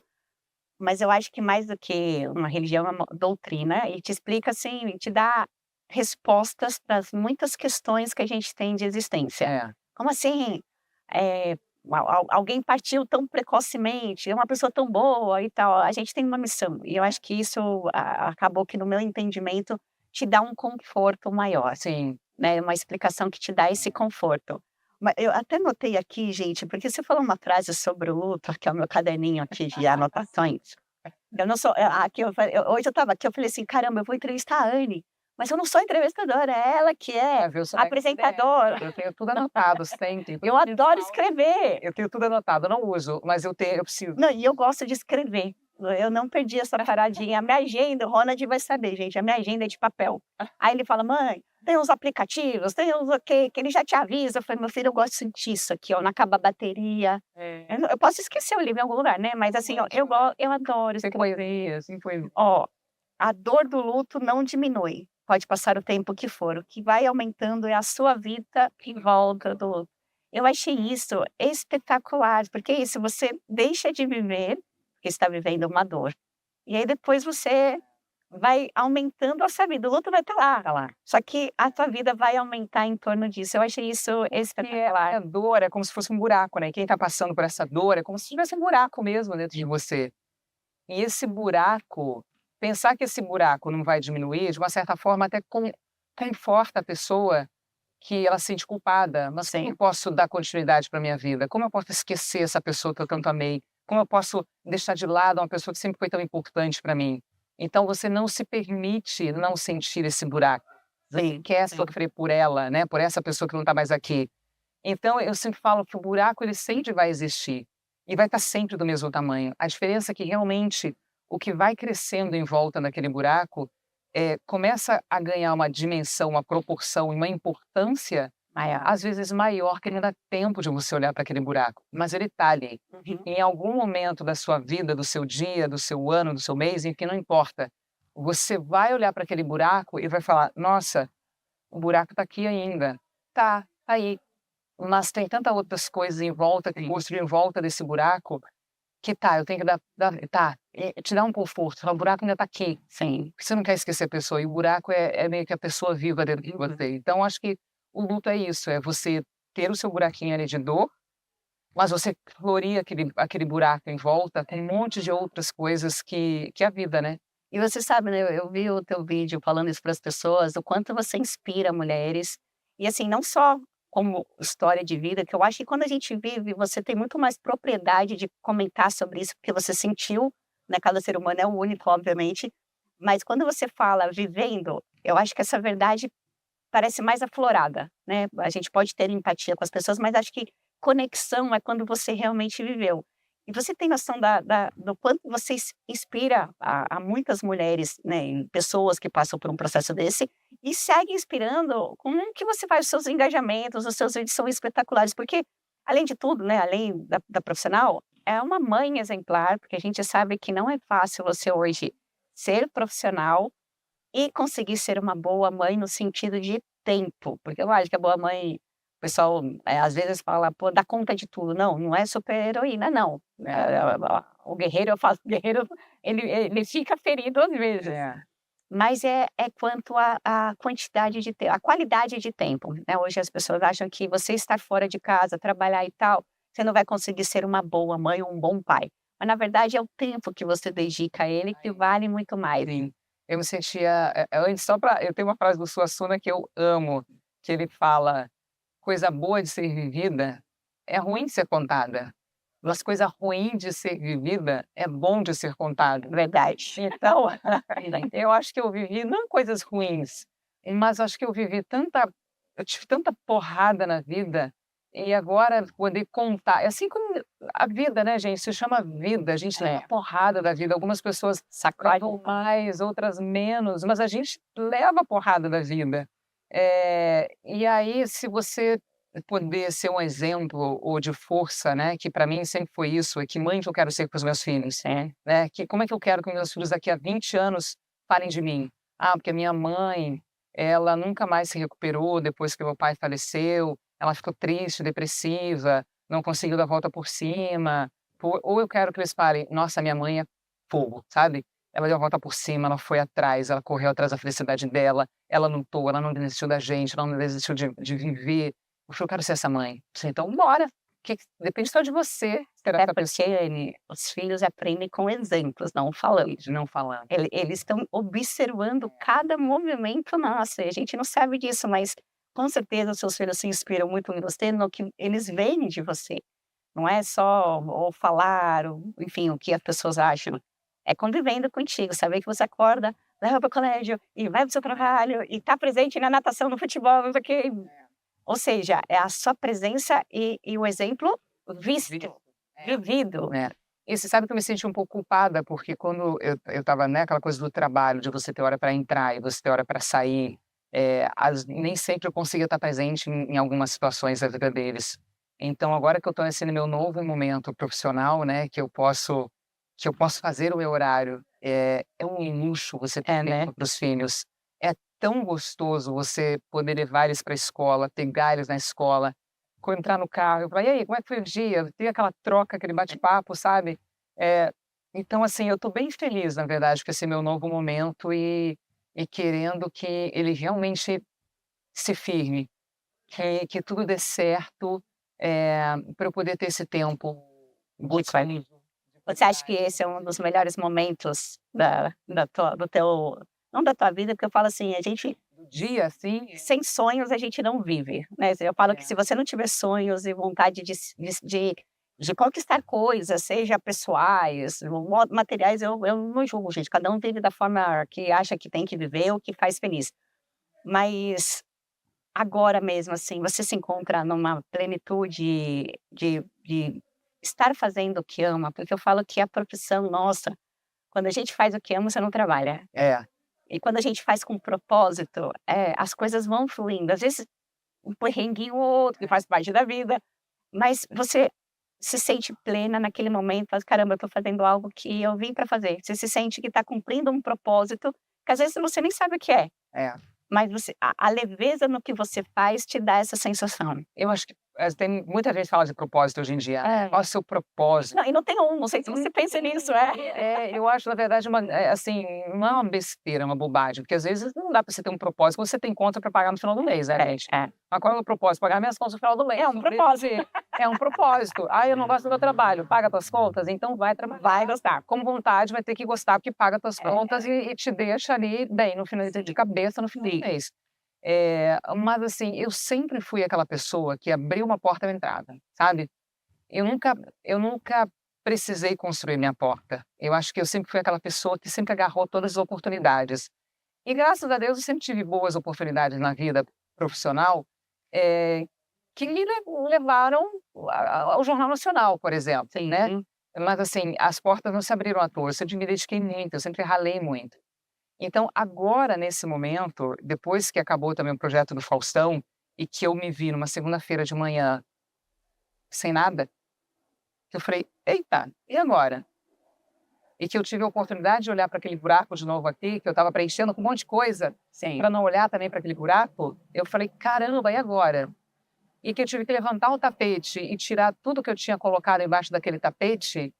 mas eu acho que mais do que uma religião, é uma doutrina, e te explica assim, e te dá respostas para muitas questões que a gente tem de existência. Como assim, alguém partiu tão precocemente, é uma pessoa tão boa e tal, a gente tem uma missão, e eu acho que isso acabou que no meu entendimento te dá um conforto maior, Sim. né, uma explicação que te dá esse conforto. Mas eu até notei aqui, gente, porque você falou uma frase sobre o luto, que é o meu caderninho aqui de anotações. Eu não sou, aqui hoje eu estava aqui, eu falei assim, caramba, eu vou entrevistar a Anne, mas eu não sou entrevistadora, é ela que é Viu, você vai apresentadora. Eu tenho tudo anotado sempre. Eu adoro escrever. Eu tenho tudo anotado, eu não uso, mas eu preciso. Não, e eu gosto de escrever. Eu não perdi essa paradinha. A minha agenda, o Ronald vai saber, gente, a minha agenda é de papel. Aí ele fala, mãe, tem uns aplicativos, tem uns o quê, que ele já te avisa. Eu falei, meu filho, eu gosto de sentir isso aqui, ó, não acaba a bateria. Eu posso esquecer o livro em algum lugar, né? Mas assim, ó, eu adoro Sem escrever. poesia, sem poesia. Ó, a dor do luto não diminui. Pode passar o tempo que for. O que vai aumentando é a sua vida em volta do luto. Eu achei isso espetacular, porque é isso, você deixa de viver, porque está vivendo uma dor. E aí depois você vai aumentando a sua vida. O luto vai estar lá. Tá lá. Só que a tua vida vai aumentar em torno disso. Eu achei isso espetacular. A dor é como se fosse um buraco, né? Quem tá passando por essa dor é como se tivesse um buraco mesmo dentro de você. E esse buraco, pensar que esse buraco não vai diminuir, de uma certa forma, até conforta a pessoa que ela se sente culpada. Mas como eu posso dar continuidade para minha vida? Como eu posso esquecer essa pessoa que eu tanto amei? Como eu posso deixar de lado uma pessoa que sempre foi tão importante para mim? Então, você não se permite não sentir esse buraco. Você quer sofrer por ela, né? Por essa pessoa que não está mais aqui. Então, eu sempre falo que o buraco, ele sempre vai existir. E vai estar sempre do mesmo tamanho. A diferença é que, realmente, o que vai crescendo em volta daquele buraco começa a ganhar uma dimensão, uma proporção e uma importância, às vezes maior, que nem dá tempo de você olhar para aquele buraco. Mas ele está ali. Em algum momento da sua vida, do seu dia, do seu ano, do seu mês, enfim, não importa. Você vai olhar para aquele buraco e vai falar, nossa, o buraco está aqui ainda. Tá aí. Mas tem tantas outras coisas em volta, que construir em volta desse buraco, que eu tenho que te dá um conforto. O buraco ainda está aqui. Sim. Você não quer esquecer a pessoa, e o buraco é meio que a pessoa viva dentro de você. Então, acho que o luto é isso, é você ter o seu buraquinho ali de dor, mas você florir aquele buraco em volta com um monte de outras coisas que é a vida, né? E você sabe, né, eu vi o teu vídeo falando isso para as pessoas, o quanto você inspira mulheres. E assim, não só como história de vida, que eu acho que quando a gente vive, você tem muito mais propriedade de comentar sobre isso, porque você sentiu, né? Cada ser humano é único, obviamente. Mas quando você fala vivendo, eu acho que essa verdade parece mais aflorada, né? A gente pode ter empatia com as pessoas, mas acho que conexão é quando você realmente viveu. E você tem noção do quanto você inspira a muitas mulheres, né, em pessoas que passam por um processo desse, e segue inspirando com o que você faz, os seus engajamentos, os seus vídeos são espetaculares, porque, além de tudo, né, além da profissional, é uma mãe exemplar, porque a gente sabe que não é fácil você hoje ser profissional e conseguir ser uma boa mãe no sentido de tempo, porque eu acho que a boa mãe, o pessoal às vezes fala, pô, dá conta de tudo. Não, não é super-heroína, não. O guerreiro, eu falo, o guerreiro, ele fica ferido às vezes. Mas é quanto a quantidade de tempo, a qualidade de tempo, né? Hoje as pessoas acham que você estar fora de casa, trabalhar e tal, você não vai conseguir ser uma boa mãe ou um bom pai. Mas, na verdade, é o tempo que você dedica a ele que vale muito mais. Sim. Eu me sentia, antes, eu tenho uma frase do Suassuna que eu amo, que ele fala, coisa boa de ser vivida é ruim de ser contada, mas coisa ruim de ser vivida é bom de ser contada. Verdade. Então, eu acho que eu vivi não coisas ruins, mas acho que eu tive tanta porrada na vida, e agora poder contar, é assim como a vida, né, gente? Se chama vida, a gente leva porrada da vida. Algumas pessoas levam mais, outras menos, mas a gente leva a porrada da vida. E aí, se você poder ser um exemplo ou de força, né, que para mim sempre foi isso, é que mãe que eu quero ser com os meus filhos, né? Que como é que eu quero que meus filhos daqui a 20 anos falem de mim? Ah, porque a minha mãe, ela nunca mais se recuperou depois que meu pai faleceu, ela ficou triste, depressiva, não conseguiu dar a volta por cima. Ou eu quero que eles falem, nossa, minha mãe é fogo, sabe? Ela deu a volta por cima, ela foi atrás, ela correu atrás da felicidade dela, ela lutou, ela não desistiu da gente, ela não desistiu de viver. Eu quero ser essa mãe. Então, bora. Depende só de você. É porque os filhos aprendem com exemplos, não falando. Não falando. Eles estão observando cada movimento nosso, e a gente não sabe disso, mas com certeza os seus filhos se inspiram muito em você, no que eles veem de você. Não é só ou falar, ou, enfim, o que as pessoas acham. É convivendo contigo, saber que você acorda leva para o colégio, e vai para o seu trabalho, e está presente na natação, no futebol, não sei o quê. Ou seja, é a sua presença e o exemplo visto, vivido. É. E você sabe que eu me senti um pouco culpada, porque quando eu estava, né, aquela coisa do trabalho, de você ter hora para entrar e você ter hora para sair, nem sempre eu conseguia estar presente em algumas situações da vida deles. Então, agora que eu estou nesse meu novo momento profissional, né, que eu posso fazer o meu horário, é um luxo você ter né? tempo para os filhos. É tão gostoso você poder levar eles para a escola, pegar eles na escola, entrar no carro, eu falar: "E aí, como é que foi o dia?", ter aquela troca, aquele bate-papo, sabe. Eh, então assim, eu estou bem feliz, na verdade, com esse meu novo momento e querendo que ele realmente se firme, que tudo dê certo, pra eu poder ter esse tempo gostoso. Você acha que esse é um dos melhores momentos da tua do teu não da tua vida, porque eu falo assim, a gente Do dia, assim, sem sonhos a gente não vive, né, eu falo que é, se você não tiver sonhos e vontade de conquistar coisas, seja pessoais, materiais, eu não julgo gente, cada um vive da forma que acha que tem que viver ou que faz feliz. Mas agora mesmo, assim, você se encontra numa plenitude de estar fazendo o que ama, porque eu falo que a profissão nossa, quando a gente faz o que ama, você não trabalha. é, E quando a gente faz com propósito, as coisas vão fluindo. Às vezes, um perrenguinho ou outro, que faz parte da vida, mas você se sente plena naquele momento, fala: "Caramba, eu estou fazendo algo que eu vim para fazer". Você se sente que está cumprindo um propósito, que às vezes você nem sabe o que é, é. mas você a leveza no que você faz te dá essa sensação. Eu acho que, tem muita gente fala de propósito hoje em dia. Qual é o seu propósito? Não, e não tem um, não sei se você pensa nisso, Eu acho, na verdade, assim, não é uma besteira, uma bobagem, porque às vezes não dá para você ter um propósito, você tem conta para pagar no final do mês, né, gente? Mas qual é o meu propósito? Pagar minhas contas no final do mês. É um propósito. É um propósito. Ah, eu não gosto do meu trabalho. Paga tuas contas? Então vai trabalhar. Vai gostar. Com vontade, vai ter que gostar, porque paga tuas contas e te deixa ali bem, no final de cabeça no final do mês. Mas assim, eu sempre fui aquela pessoa que abriu uma porta na entrada, sabe? Eu nunca precisei construir minha porta. Eu acho que eu sempre fui aquela pessoa que sempre agarrou todas as oportunidades. E graças a Deus eu sempre tive boas oportunidades na vida profissional, eh, que me levaram ao Jornal Nacional, por exemplo, Sim. né. Mas assim, as portas não se abriram à toa, eu sempre me dediquei muito, eu sempre ralei muito. Então agora, nesse momento, depois que acabou também o projeto do Faustão, e que eu me vi numa segunda-feira de manhã sem nada, eu falei: "Eita, e agora?". E que eu tive a oportunidade de olhar para aquele buraco de novo aqui, que eu estava preenchendo com um monte de coisa, Sim. para não olhar também para aquele buraco, eu falei: "Caramba, e agora?". E que eu tive que levantar o tapete e tirar tudo que eu tinha colocado embaixo daquele tapete,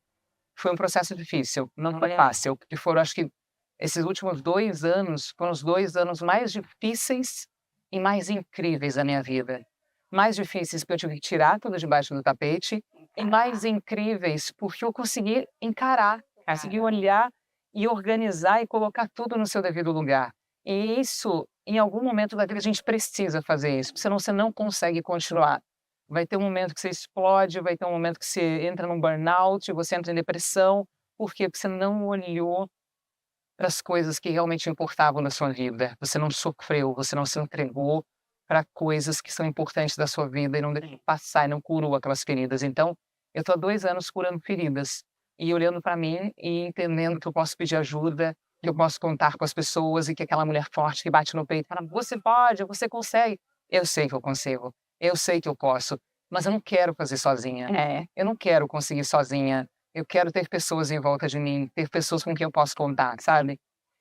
foi um processo difícil, não foi fácil, porque foram, acho que esses últimos 2 anos, foram os 2 anos mais difíceis e mais incríveis da minha vida. Mais difíceis porque eu tive que tirar tudo debaixo do tapete, e mais incríveis porque eu consegui encarar, consegui olhar e organizar e colocar tudo no seu devido lugar. E isso, em algum momento da vida, a gente precisa fazer isso, senão você não consegue continuar. Vai ter um momento que você explode, vai ter um momento que você entra num burnout, você entra em depressão. Por quê? Porque você não olhou para as coisas que realmente importavam na sua vida. Você não sofreu, você não se entregou para coisas que são importantes da sua vida e não deixou passar e não curou aquelas feridas. Então, eu estou há 2 anos curando feridas e olhando para mim e entendendo que eu posso pedir ajuda, que eu posso contar com as pessoas e que aquela mulher forte que bate no peito e fala: "Você pode, você consegue". Eu sei que eu consigo, eu sei que eu posso, mas eu não quero fazer sozinha. Eu não quero conseguir sozinha. Eu quero ter pessoas em volta de mim, ter pessoas com quem eu posso contar, sabe.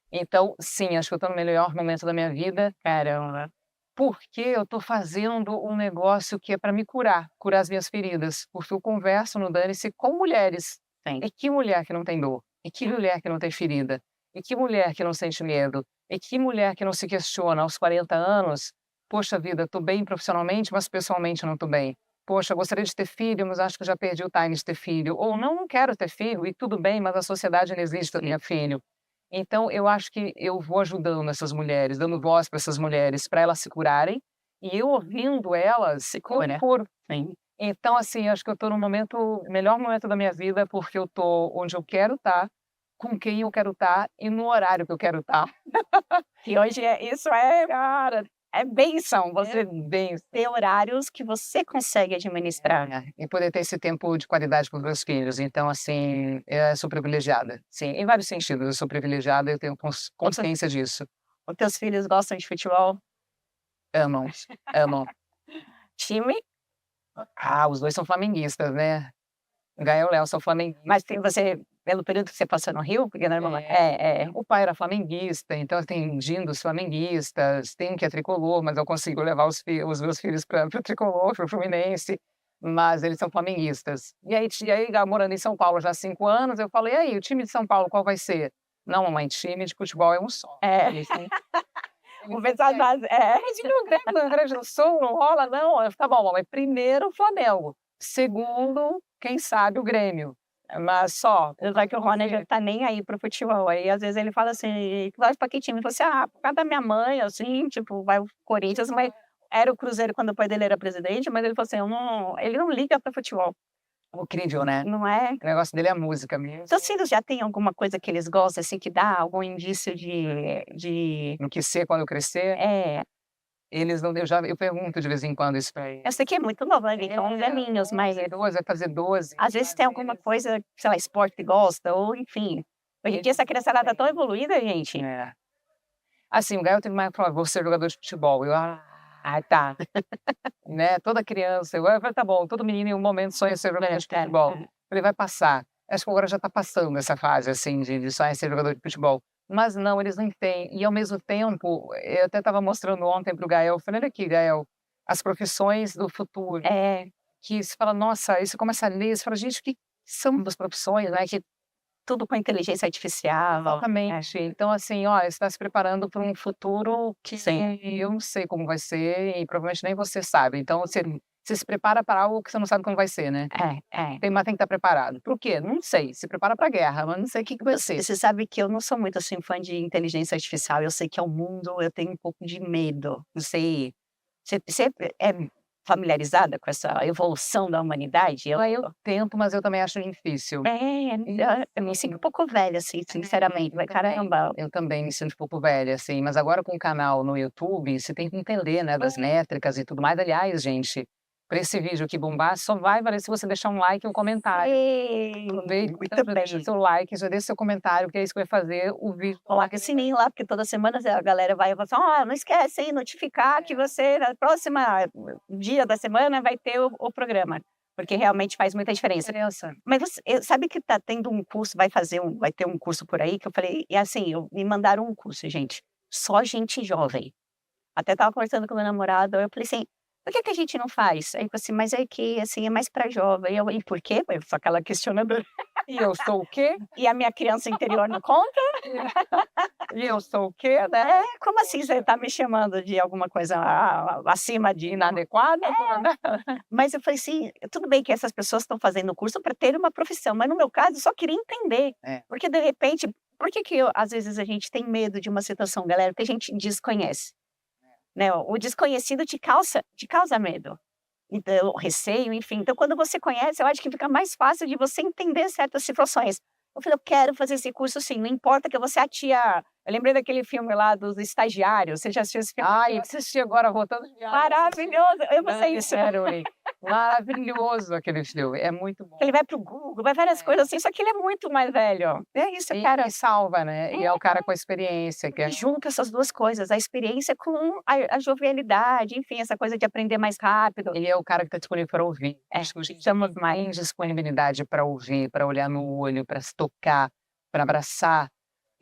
Então, sim, acho que eu estou no melhor momento da minha vida, Caramba. porque eu estou fazendo um negócio que é para me curar, curar as minhas feridas, porque eu converso no Dane-se com mulheres. Sim. E que mulher que não tem dor? E que mulher que não tem ferida? E que mulher que não sente medo? E que mulher que não se questiona aos 40 anos: "Poxa vida, estou bem profissionalmente, mas pessoalmente não estou bem. Poxa, gostaria de ter filho, mas acho que eu já perdi o time de ter filho". Ou "Não, não quero ter filho e tudo bem, mas a sociedade não exige que eu tenha filho". Então eu acho que eu vou ajudando essas mulheres, dando voz para essas mulheres, para elas se curarem, e eu ouvindo elas, eu me curo. Sim. Então, assim, acho que eu estou no momento melhor momento da minha vida, porque eu estou onde eu quero estar, com quem eu quero estar e no horário que eu quero estar. E hoje isso Cara, é bênção, você bem, ter horários que você consegue administrar. e poder ter esse tempo de qualidade com os meus filhos. Então, assim, eu sou privilegiada. Sim, em vários sentidos, eu sou privilegiada e eu tenho consciência disso. Os teus filhos gostam de futebol? Amam, amam. Time? Os dois são flamenguistas, né? O Gael e o Léo são flamenguistas. Mas você, pelo período que você passou no Rio, porque normalmente O pai era flamenguista, então tem dindos flamenguistas, tem que é tricolor, mas eu consigo levar os meus filhos para o tricolor, para o Fluminense, mas eles são flamenguistas. E aí, morando em São Paulo já há 5 anos, eu falei, e aí, o time de São Paulo qual vai ser? Não, mamãe, time de futebol é um só. O pessoal Mas e no Rio Grande do Sul não rola, não? Tá bom, mamãe, primeiro o Flamengo, segundo, quem sabe, o Grêmio. Mas só. Vai que o Rony já tá nem aí pro futebol. Aí, às vezes, ele fala assim, vai pra que time? Ele fala assim, por causa da minha mãe, assim, tipo, vai o Corinthians, mas era o Cruzeiro quando o pai dele era presidente, mas ele falou assim, ele não liga pra futebol. Incrível, né? Não é? O negócio dele é a música mesmo. Seus filhos já tem alguma coisa que eles gostam, assim, que dá algum indício de... No que ser quando eu crescer? Eles não, eu pergunto de vez em quando isso pra eles. Eu sei que é muito novo, né? Então, velhinhos, mas... 12, vai fazer 12. Às vezes tem alguma coisa, sei lá, esporte que gosta, ou enfim. Hoje em dia essa criançada tá tão evoluída, gente. Assim, o Gael teve uma falou, vou ser jogador de futebol. Eu, tá. Né? Toda criança, eu falei, tá bom, todo menino em um momento sonha ser jogador de futebol. Ele vai passar. Acho que agora já tá passando essa fase, assim, de sonhar ser jogador de futebol. Mas não, eles não têm. E ao mesmo tempo, eu até estava mostrando ontem para o Gael, falei, olha aqui, Gael, as profissões do futuro. Que você fala, nossa, aí você começa a ler, você fala, gente, o que são as profissões, né? Que tudo com inteligência artificial. Exatamente. Então, assim, ó, você está se preparando para um futuro que eu não sei como vai ser e provavelmente nem você sabe. Então, você se prepara para algo que você não sabe como vai ser, né? Mas tem que estar preparado. Por quê? Não sei. Se prepara para a guerra, mas não sei o que vai ser. Você sabe que eu não sou muito assim fã de inteligência artificial. Eu sei que é um mundo, eu tenho um pouco de medo. Não sei. Você é familiarizada com essa evolução da humanidade? Eu tento, mas eu também acho difícil. Eu me sinto um pouco velha, assim, sinceramente. Caramba. Eu também me sinto um pouco velha, assim. Mas agora com o canal no YouTube, você tem que entender, né, das métricas e tudo mais. Aliás, gente, para esse vídeo aqui bombar, só vai valer se você deixar um like e um comentário. Muito bem. Deixa seu like, já deixa seu comentário, que é isso que vai fazer o vídeo. Coloca o sininho lá, porque toda semana a galera vai falar assim, não esquece, hein, notificar que você, na próxima dia da semana, vai ter o programa. Porque realmente faz muita diferença. Mas você sabe que tá tendo um curso, vai ter um curso por aí, que eu falei, e assim, me mandaram um curso, gente, só gente jovem. Até tava conversando com meu namorado, eu falei assim, por que a gente não faz? Aí ele falou assim, mas é que, assim, é mais para jovem. E por quê? Eu sou aquela questionadora. E eu sou o quê? E a minha criança interior não conta? E eu sou o quê, né? Como assim você tá me chamando de alguma coisa acima de inadequada? Mas eu falei assim, tudo bem que essas pessoas estão fazendo o curso para ter uma profissão, mas no meu caso eu só queria entender. Porque de repente, por que às vezes a gente tem medo de uma situação, galera, que a gente desconhece? Né? O desconhecido te causa medo, então, receio, enfim. Então, quando você conhece, eu acho que fica mais fácil de você entender certas situações. Eu falei, eu quero fazer esse curso sim, não importa que eu vou ser a tia... Eu lembrei daquele filme lá dos estagiários, você já assistiu esse filme? Eu assisti agora, voltando de viagem. Maravilhoso, eu vou ser isso. Maravilhoso aquele filme, é muito bom. Ele vai pro Google, vai várias coisas assim, só que ele é muito mais velho. É isso, cara. E salva, né? E é o cara com a experiência. Que junta essas duas coisas, a experiência com a jovialidade, enfim, essa coisa de aprender mais rápido. Ele é o cara que está disponível para ouvir. Estamos mais disponibilidade para ouvir, para olhar no olho, para se tocar, para abraçar.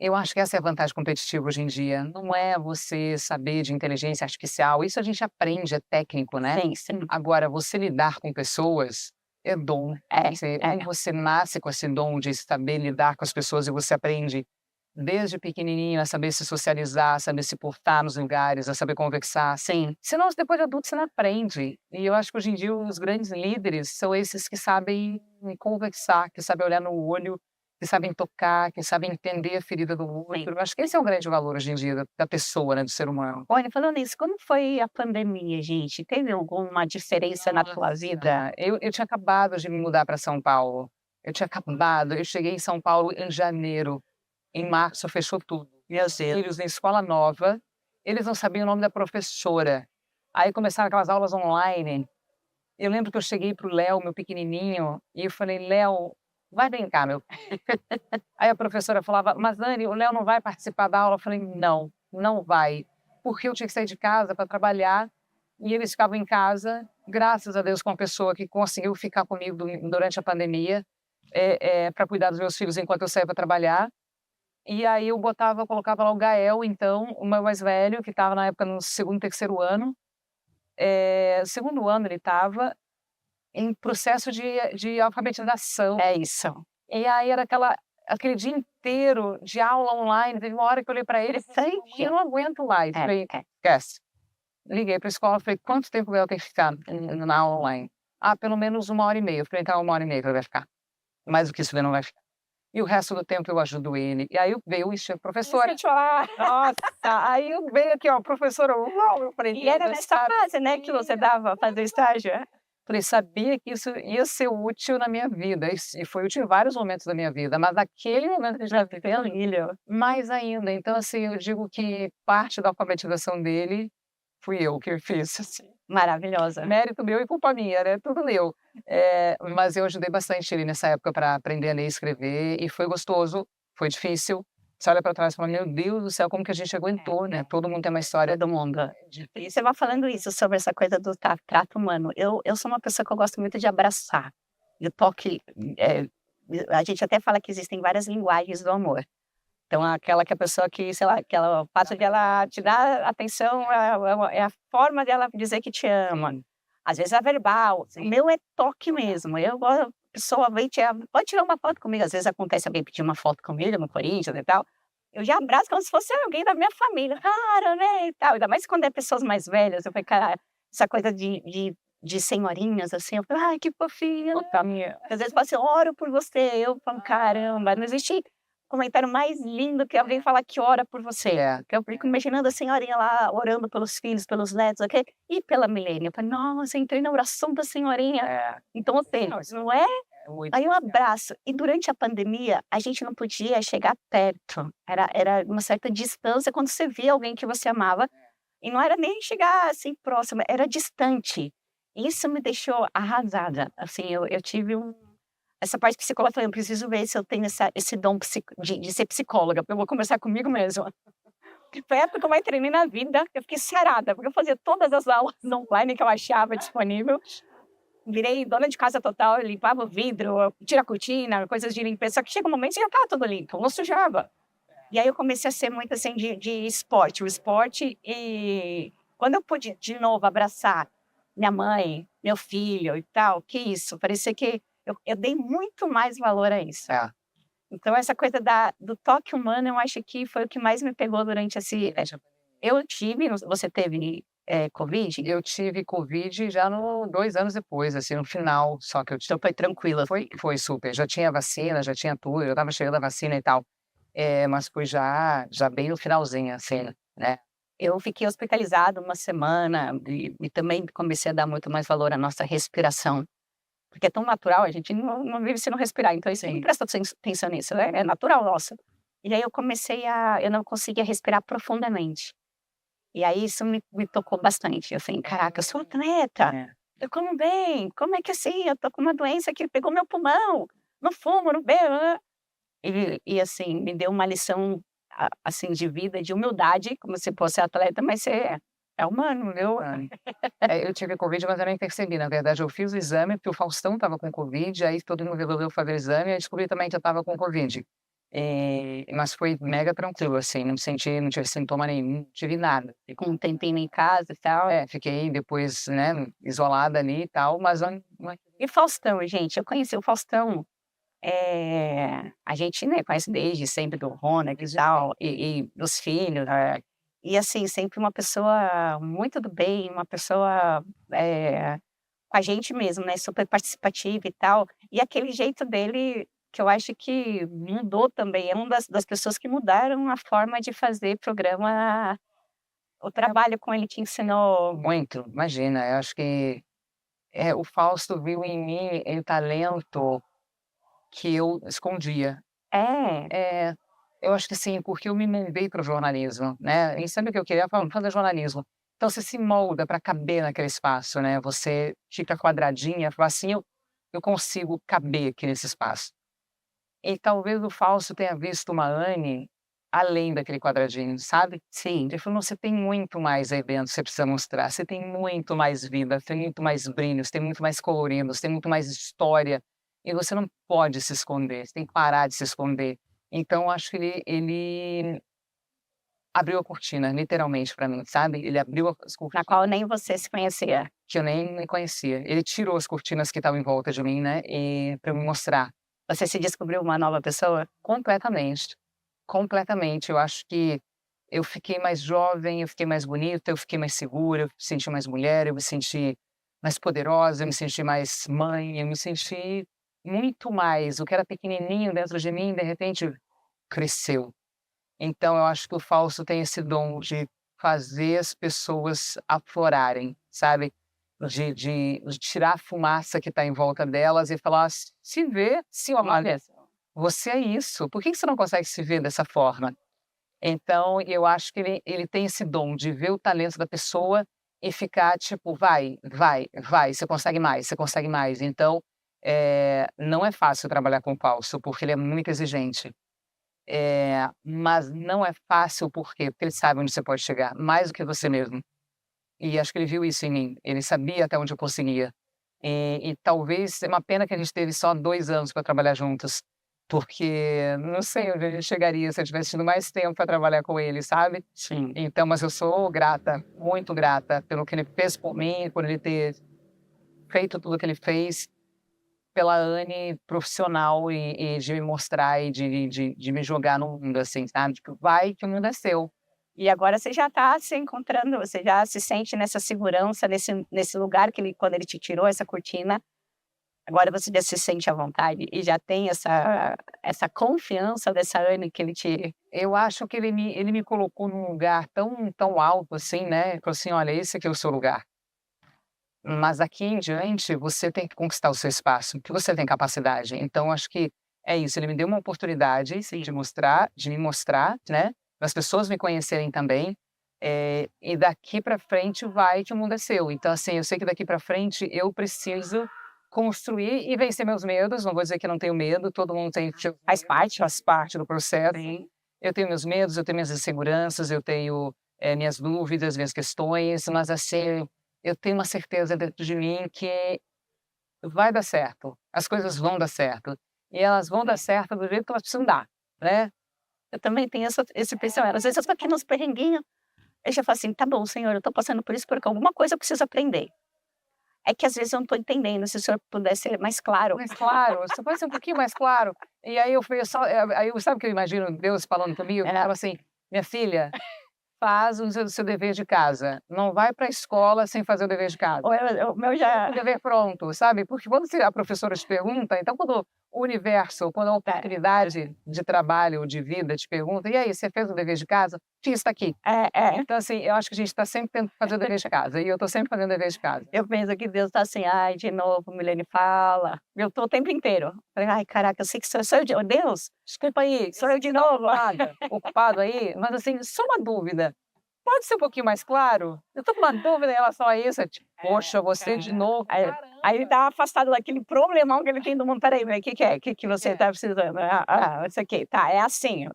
Eu acho que essa é a vantagem competitiva hoje em dia. Não é você saber de inteligência artificial. Isso a gente aprende, é técnico, né? Sim. Agora, você lidar com pessoas é dom. Você nasce com esse dom de saber lidar com as pessoas e você aprende desde pequenininho a saber se socializar, a saber se portar nos lugares, a saber conversar. Sim. Senão, depois de adulto, você não aprende. E eu acho que hoje em dia os grandes líderes são esses que sabem conversar, que sabem olhar no olho, que sabem tocar, que sabem entender a ferida do outro. Eu acho que esse é o grande valor hoje em dia da pessoa, né, do ser humano. Olha, falando nisso, como foi a pandemia, gente? Teve alguma diferença na tua vida? Eu tinha acabado de me mudar para São Paulo. Eu cheguei em São Paulo em janeiro. em março fechou tudo. Meu Deus. Filhos em escola nova, eles não sabiam o nome da professora. Aí começaram aquelas aulas online. Eu lembro que eu cheguei para o Léo, meu pequenininho, e eu falei, Léo, vai brincar, meu. Aí a professora falava, mas Dani, o Léo não vai participar da aula? Eu falei, não, não vai. Porque eu tinha que sair de casa para trabalhar, e eles ficavam em casa, graças a Deus, com uma pessoa que conseguiu ficar comigo durante a pandemia, para cuidar dos meus filhos enquanto eu saía para trabalhar. E aí eu colocava lá o Gael, então, o meu mais velho, que estava na época no segundo, terceiro ano. Segundo ano ele estava em processo de alfabetização. É isso. E aí era aquele dia inteiro de aula online. Teve uma hora que eu olhei para ele e falei, Interessante. eu não aguento mais. Falei, esquece. Liguei para a escola, falei, quanto tempo o Gael tem que ficar na aula online? Ah, pelo menos 1h30. Eu falei, então 1h30 que ele vai ficar. Mais do que isso ele não vai ficar. E o resto do tempo eu ajudo ele. E aí veio o encher, professora. Nossa, aí eu veio aqui, ó, professora. Uau, eu falei, E era nessa fase, né, que você dava fazer estágio? Falei, sabia que isso ia ser útil na minha vida. E foi útil em vários momentos da minha vida, mas naquele momento que já viveu, mais ainda. Então, assim, eu digo que parte da alfabetização dele fui eu que fiz. Assim. Maravilhosa. Mérito meu e culpa minha, né? Tudo meu. Mas eu ajudei bastante ele nessa época para aprender a ler e escrever, e foi gostoso, foi difícil. Você olha para trás e fala, meu Deus do céu, como que a gente aguentou, né? Todo mundo tem uma história. Todo mundo. E você vai falando isso sobre essa coisa do trato humano. Eu sou uma pessoa que eu gosto muito de abraçar. E o toque, a gente até fala que existem várias linguagens do amor. Então, aquela que a pessoa que, sei lá, o fato de ela te dar atenção é a forma dela dizer que te ama. Às vezes é verbal. O meu é toque mesmo. A pessoa vem, pode tirar uma foto comigo. Às vezes acontece alguém pedir uma foto comigo no Corinthians e tal. Eu já abraço como se fosse alguém da minha família. Cara, né, e tal. Ainda mais quando é pessoas mais velhas. Eu falei, cara, essa coisa de senhorinhas, assim. Eu falo, ai, que fofinha. Às vezes eu falo assim, oro por você. Eu falo, caramba, não existe comentário mais lindo que alguém falar que ora por você. Que eu fico imaginando a senhorinha lá orando pelos filhos, pelos netos, ok? E pela Milene. Eu falei, nossa, entrei na oração da senhorinha. Então, assim, não é? Aí um abraço. E durante a pandemia, a gente não podia chegar perto. Era uma certa distância quando você via alguém que você amava. E não era nem chegar assim próximo, era distante. Isso me deixou arrasada. Assim, eu tive essa parte psicóloga, eu falei, eu preciso ver se eu tenho esse dom de ser psicóloga, porque eu vou conversar comigo mesma. Foi a época que eu mais treinei na vida, eu fiquei sarada, porque eu fazia todas as aulas online que eu achava disponível. Virei dona de casa total, eu limpava o vidro, tira a cortina, coisas de limpeza. Só que chega um momento que já estava tudo limpo, não sujava. E aí eu comecei a ser muito assim de esporte. O esporte, e quando eu pude de novo abraçar minha mãe, meu filho e tal, que isso, parecia que eu dei muito mais valor a isso. Então, essa coisa do toque humano, eu acho que foi o que mais me pegou durante esse... Você teve Covid? Eu tive Covid já 2 anos depois, assim, no final, só que eu tive. Então foi tranquila. Foi super. Já tinha vacina, já tinha tudo, eu estava chegando a vacina e tal. Mas foi já bem no finalzinho, assim, né? Eu fiquei hospitalizada uma semana e também comecei a dar muito mais valor à nossa respiração. Porque é tão natural, a gente não vive se não respirar. Então, isso não presta atenção nisso, é natural nossa. E aí eu não conseguia respirar profundamente. E aí isso me tocou bastante. Eu falei, caraca, eu sou atleta, eu como bem, como é que assim, eu tô com uma doença que pegou meu pulmão, não fumo, não bebo. E assim, me deu uma lição assim, de vida, de humildade, como se fosse atleta, mas você é humano, viu? Eu tive Covid, mas eu nem percebi, na verdade. Eu fiz o exame, porque o Faustão estava com Covid, aí todo mundo resolveu fazer o exame, e eu descobri também que eu estava com Covid. Mas foi mega tranquilo, assim, não tive sintoma nenhum, não tive nada. Ficou um tempinho em casa e tal. Fiquei depois, né, isolada ali e tal, mas... E Faustão, gente, eu conheci o Faustão, a gente, né, conhece desde sempre do Ronald e tal, e dos filhos, e assim, sempre uma pessoa muito do bem, uma pessoa com a gente mesmo, né, super participativa e tal, e aquele jeito dele, que eu acho que mudou também, é uma das pessoas que mudaram a forma de fazer programa, o trabalho com ele te ensinou... Muito, imagina, eu acho que o Fausto viu em mim um talento que eu escondia. Eu acho que sim, porque eu me moldei para o jornalismo, né, e sabe o que eu queria? Fazer jornalismo. Então você se molda para caber naquele espaço, né, você fica quadradinha, fala assim: "Eu consigo caber aqui nesse espaço". E talvez o falso tenha visto uma Anne além daquele quadradinho, sabe? Sim. Ele falou: "Não, você tem muito mais aí dentro que você precisa mostrar, você tem muito mais vida, tem muito mais brilho, você tem muito mais colorido, você tem muito mais história, e você não pode se esconder, você tem que parar de se esconder". Então eu acho que ele abriu a cortina, literalmente para mim, sabe? Ele abriu as Na cortinas qual nem você se conhecia. que eu nem me conhecia. Ele tirou as cortinas que estavam em volta de mim, né, e para me mostrar Você se descobriu uma nova pessoa? completamente. Completamente, eu acho que eu fiquei mais jovem, eu fiquei mais bonita, eu fiquei mais segura, eu me senti mais mulher, eu me senti mais poderosa, eu me senti mais mãe, eu me senti muito mais. O que era pequenininho dentro de mim, de repente, cresceu. Então eu acho que o falso tem esse dom de fazer as pessoas aflorarem, sabe? De tirar a fumaça que está em volta delas e falar: "Se vê, se olha, você é isso, por que que você não consegue se ver dessa forma?". Então eu acho que ele tem esse dom de ver o talento da pessoa e ficar tipo: "Vai, vai, vai, você consegue mais, você consegue mais". Então, não é fácil trabalhar com o falso, porque ele é muito exigente. Mas não é fácil por quê? Porque ele sabe onde você pode chegar, mais do que você mesmo. E acho que ele viu isso em mim, ele sabia até onde eu conseguia. E talvez é uma pena que a gente teve só 2 anos para trabalhar juntos, porque não sei onde a gente chegaria se eu tivesse tido mais tempo para trabalhar com ele, sabe. Sim. Então, mas eu sou grata, muito grata pelo que ele fez por mim, por ele ter feito tudo o que ele fez, pela Anne profissional e de me mostrar e de me jogar no mundo, assim, sabe, tipo: "Vai que o mundo é seu". E agora você já está se encontrando, você já se sente nessa segurança, nesse lugar que ele quando ele te tirou essa cortina, agora você já se sente à vontade e já tem essa confiança dessa Anne que ele te Eu acho que ele me colocou num lugar tão alto assim, né, falou assim: "Olha, esse aqui é o seu lugar, mas daqui em diante você tem que conquistar o seu espaço, porque você tem capacidade". Então acho que é isso, ele me deu uma oportunidade de me mostrar, né, para as pessoas me conhecerem também, e daqui para frente vai que o mundo é seu. Então assim, eu sei que daqui para frente eu preciso construir e vencer meus medos, não vou dizer que não tenho medo, todo mundo tem, tipo, faz parte do processo. tem. Eu tenho meus medos, eu tenho minhas inseguranças, eu tenho, minhas dúvidas, minhas questões, mas assim, eu tenho uma certeza dentro de mim que vai dar certo, as coisas vão dar certo, e elas vão dar certo do jeito que elas precisam dar, né. Eu também tenho esse pensamento, às vezes eu estou aqui nos perrenguinhos, eu já falo assim: "Tá bom senhor, eu estou passando por isso porque alguma coisa eu preciso aprender". É que às vezes eu não estou entendendo, se o senhor puder ser mais claro. Mais claro, você pode ser um pouquinho mais claro. E aí eu fui só aí eu sabe o que eu imagino Deus falando comigo? É, Fala assim: "Minha filha, faz o seu dever de casa, não vai para a escola sem fazer o dever de casa". o meu O já dever pronto, sabe, porque quando a professora te pergunta, então quando o universo, quando a oportunidade de trabalho, de vida te pergunta: "E aí, você fez o dever de casa?". "Fiz, está aqui". é. Então assim, eu acho que a gente está sempre tendo que fazer o dever de casa, e eu estou sempre fazendo o dever de casa. Eu penso que Deus tá assim: "Ai, de novo, Milene fala". Eu tô o tempo inteiro. Falei: "Ai, caraca, eu sei que sou eu de ô Deus, desculpa aí, sou eu de novo". Ocupado aí, mas assim, só uma dúvida, pode ser um pouquinho mais claro? Eu estou com uma dúvida em relação a isso, tipo: "Poxa, você de novo, Aí ele tá afastado daquele problemão que ele tem do mundo. "Espera aí, mas que é? Que você tá precisando?". Isso aqui. Tá, é assim.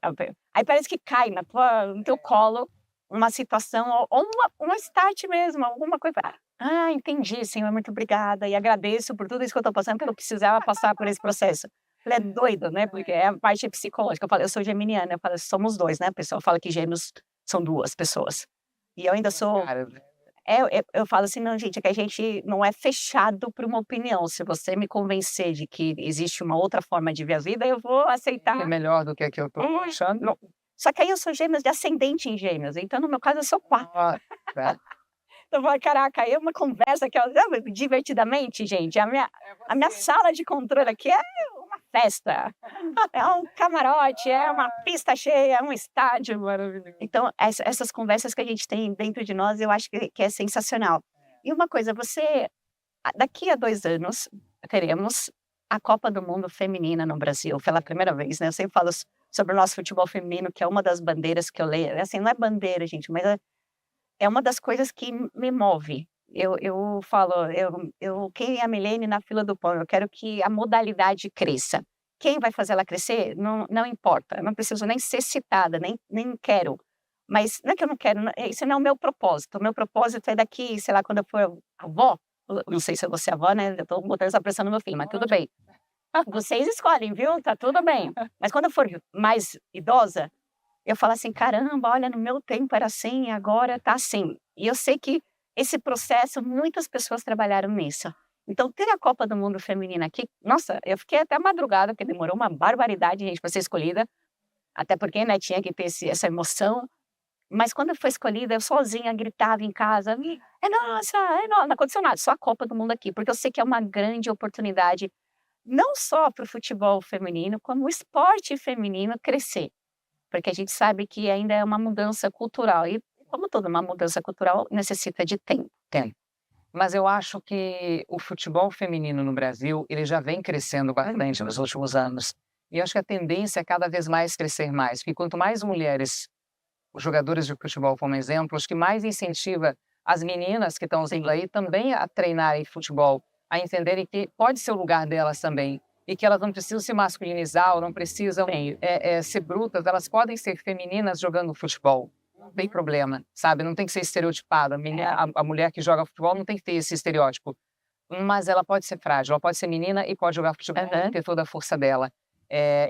Aí parece que cai no teu colo uma situação ou uma start mesmo, alguma coisa. "Ah, entendi, Senhor, muito obrigada e agradeço por tudo isso que eu tô passando, porque eu precisava passar por esse processo". Ele é doido, né, porque é a parte psicológica. Eu falo: "Eu sou geminiana", eu falo: "Somos 2, né". O pessoal fala que gêmeos são 2 pessoas. E eu ainda sou cara". eu falo assim: "Não, gente, é que a gente não é fechado para uma opinião. Se você me convencer de que existe uma outra forma de ver a vida, eu vou É aceitar". melhor do que a que eu estou achando? Não. Só que aí eu sou gêmeos de ascendente em gêmeos, então no meu caso eu sou 4. Ah, tá. Então eu falo: "Caraca", aí é uma conversa que eu sabe, divertidamente, gente, a minha sala de controle aqui é uma festa, é um camarote, é uma pista cheia, é um estádio. Maravilhoso. Então essas conversas que a gente tem dentro de nós, eu acho que é sensacional. E uma coisa, daqui a 2 anos teremos a Copa do Mundo feminina no Brasil, pela primeira vez, né, eu sempre falo: sobre o nosso futebol feminino, que é uma das bandeiras que eu leio. Assim, não é bandeira, gente, mas é uma das coisas que me move. Eu falo, quem é a Milene na fila do pão? Eu quero que a modalidade cresça. Quem vai fazer ela crescer, não importa. Eu não preciso nem ser citada, nem quero. Mas não é que eu não quero, isso não é o meu propósito. O meu propósito é daqui, sei lá, quando eu for avó, não sei se eu vou ser avó, né? Eu estou botando essa pressão no meu filho, mas tudo bem. Vocês escolhem, viu? Tá tudo bem. Mas quando eu for mais idosa, eu falo assim, caramba, olha, no meu tempo era assim, agora tá assim. E eu sei que esse processo, muitas pessoas trabalharam nisso. Então, ter a Copa do Mundo Feminina aqui, nossa, eu fiquei até madrugada, porque demorou uma barbaridade, gente, para ser escolhida. Até porque, né, tinha que ter essa emoção. Mas quando eu fui escolhida, eu sozinha gritava em casa, é nossa, não aconteceu nada, só a Copa do Mundo aqui, porque eu sei que é uma grande oportunidade, não só para o futebol feminino, como o esporte feminino crescer. Porque a gente sabe que ainda é uma mudança cultural. E, como toda uma mudança cultural, necessita de tempo. Mas eu acho que o futebol feminino no Brasil, ele já vem crescendo bastante nos últimos anos. E eu acho que a tendência é cada vez mais crescer mais. Porque quanto mais mulheres, os jogadores de futebol como exemplo, acho que mais incentiva as meninas que estão usando aí também a treinarem futebol, a entenderem que pode ser o lugar delas também. E que elas não precisam se masculinizar ou não precisam ser brutas, elas podem ser femininas jogando futebol. Não tem problema, sabe? Não tem que ser estereotipada. A mulher que joga futebol não tem que ter esse estereótipo. Mas ela pode ser frágil, ela pode ser menina e pode jogar futebol e ter toda a força dela.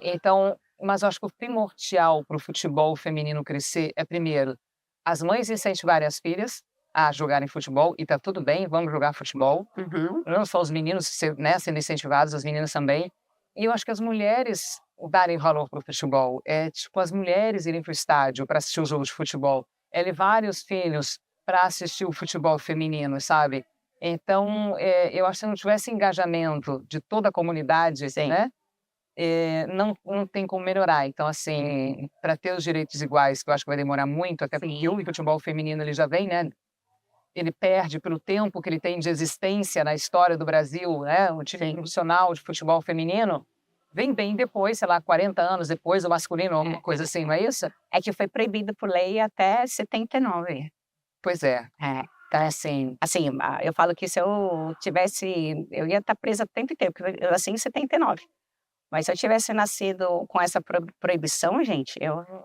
Então, mas eu acho que o primordial para o futebol feminino crescer é, primeiro, as mães incentivarem as filhas a jogarem futebol, e tá tudo bem, vamos jogar futebol. Não só os meninos sendo incentivados, as meninas também. E eu acho que as mulheres darem valor para o futebol. Tipo, as mulheres irem para o estádio para assistir os jogos de futebol. Levarem os filhos para assistir o futebol feminino, sabe? Então, eu acho que se não tivesse engajamento de toda a comunidade, né? Não tem como melhorar. Então, assim, para ter os direitos iguais, que eu acho que vai demorar muito, até porque o futebol feminino ele já vem, né? Ele perde pelo tempo que ele tem de existência na história do Brasil, né? O time profissional de futebol feminino vem bem depois, sei lá, 40 anos depois, o masculino, alguma coisa assim, não é isso? É que foi proibido por lei até 79. Pois é. Então, assim, eu falo que se eu tivesse, eu ia estar presa o tempo inteiro, porque eu nasci em 79. Mas se eu tivesse nascido com essa proibição, gente,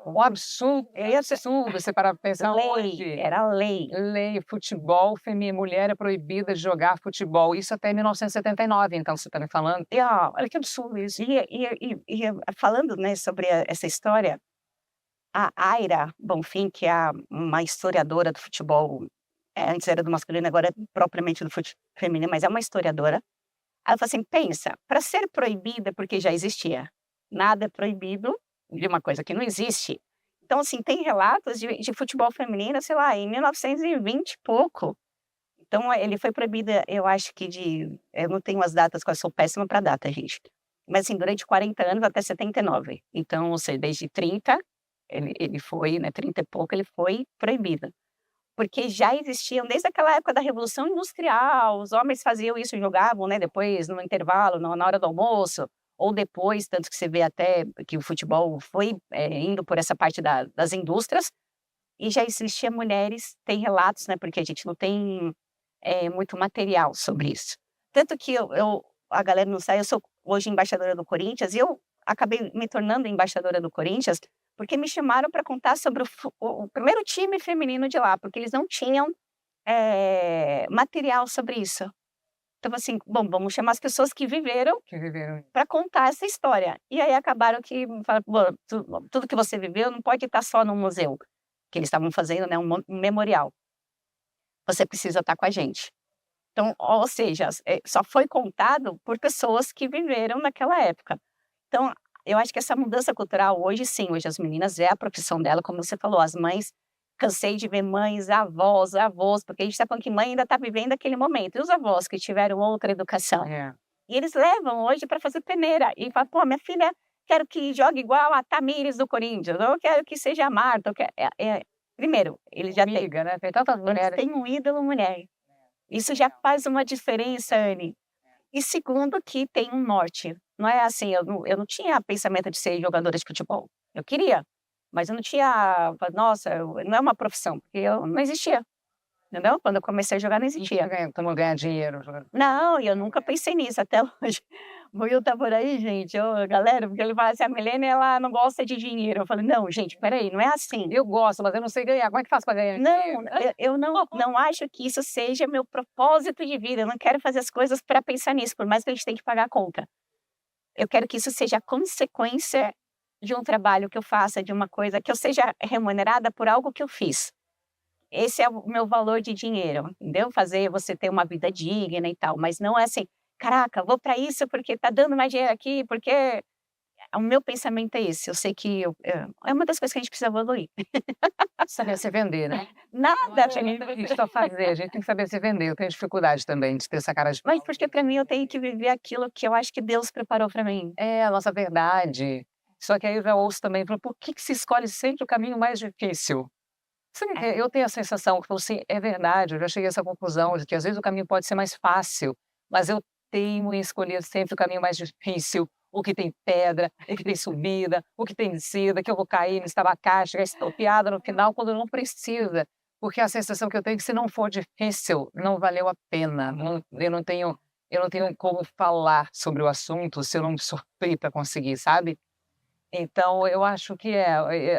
Um absurdo, absurdo, você para pensar hoje. Era lei. Lei, futebol, mulher é proibida de jogar futebol. Isso até 1979, então, você está me falando? Olha que absurdo isso. E falando, né, sobre essa história, a Aira Bonfim, que é uma historiadora do futebol, antes era do masculino, agora é propriamente do futebol feminino, mas é uma historiadora. Ela falou assim, pensa, para ser proibida, porque já existia, nada é proibido de uma coisa que não existe. Então, assim, tem relatos de futebol feminino, sei lá, em 1920 e pouco. Então, ele foi proibido, eu acho que eu não tenho as datas, eu sou péssima para data, gente. Mas, assim, durante 40 anos até 79. Então, ou seja, desde 30, ele foi, né, 30 e pouco, ele foi proibido. Porque já existiam, desde aquela época da Revolução Industrial, os homens faziam isso, jogavam, né, depois no intervalo, na hora do almoço, ou depois, tanto que você vê até que o futebol foi indo por essa parte das indústrias, e já existiam mulheres, tem relatos, né, porque a gente não tem muito material sobre isso. Tanto que a galera não sabe, eu sou hoje embaixadora do Corinthians, e eu acabei me tornando embaixadora do Corinthians, porque me chamaram para contar sobre o primeiro time feminino de lá, porque eles não tinham material sobre isso. Então, assim, bom, vamos chamar as pessoas que viveram para contar essa história. E aí acabaram que falaram, tudo que você viveu não pode estar só no museu, que eles estavam fazendo, né, um memorial. Você precisa estar com a gente. Então, ou seja, só foi contado por pessoas que viveram naquela época. Então, eu acho que essa mudança cultural hoje, sim, hoje as meninas é a profissão dela, como você falou, as mães, cansei de ver mães, avós, porque a gente está falando que mãe ainda está vivendo aquele momento, e os avós que tiveram outra educação. E eles levam hoje para fazer peneira, e falam, pô, minha filha, quero que jogue igual a Tamires do Corinthians, eu quero que seja a Marta, primeiro, eles já têm, né? Tem tantas mulheres. Eles têm um ídolo mulher. Isso já faz uma diferença, Anne. E segundo que tem um norte, não é assim, eu não tinha pensamento de ser jogadora de futebol, eu queria, mas eu não tinha, nossa, não é uma profissão, porque eu não existia, entendeu? Quando eu comecei a jogar não existia. Como ganhar dinheiro jogando. Não, e eu nunca pensei nisso até hoje. O Will tá por aí, gente, ô galera, porque ele fala assim: "A Milene ela não gosta de dinheiro", eu falei: "Não, gente, espera aí, não é assim". Eu gosto, mas eu não sei ganhar. Como é que faz para ganhar Não, dinheiro? eu não acho que isso seja meu propósito de vida, eu não quero fazer as coisas para pensar nisso, por mais que a gente tenha que pagar a conta. Eu quero que isso seja a consequência de um trabalho que eu faça, de uma coisa que eu seja remunerada por algo que eu fiz. Esse é o meu valor de dinheiro, entendeu? Fazer você ter uma vida digna e tal, mas não é assim: "Caraca, vou para isso porque tá dando mais dinheiro aqui, porque" o meu pensamento é esse, eu sei que é uma das coisas que a gente precisa evoluir. Saber se vender, né? Nada, A gente não precisa fazer, a gente tem que saber se vender. Eu tenho dificuldade também de ter essa cara de mas pau. porque para mim eu tenho que viver aquilo que eu acho que Deus preparou para mim. É a nossa verdade. Só que aí eu já ouço também, falo: "Por que que se escolhe sempre o caminho mais difícil?". Sim, eu tenho a sensação que falo assim, é verdade, eu já cheguei a essa conclusão de que às vezes o caminho pode ser mais fácil, mas eu teimo em escolher sempre o caminho mais difícil, o que tem pedra, o que tem subida, o que tem descida, que eu vou cair, me estabacar, chegar estropiada no final, quando não precisa. Porque a sensação que eu tenho é que se não for difícil, não valeu a pena. Eu não tenho como falar sobre o assunto se eu não me sofrer para conseguir, sabe? Então eu acho que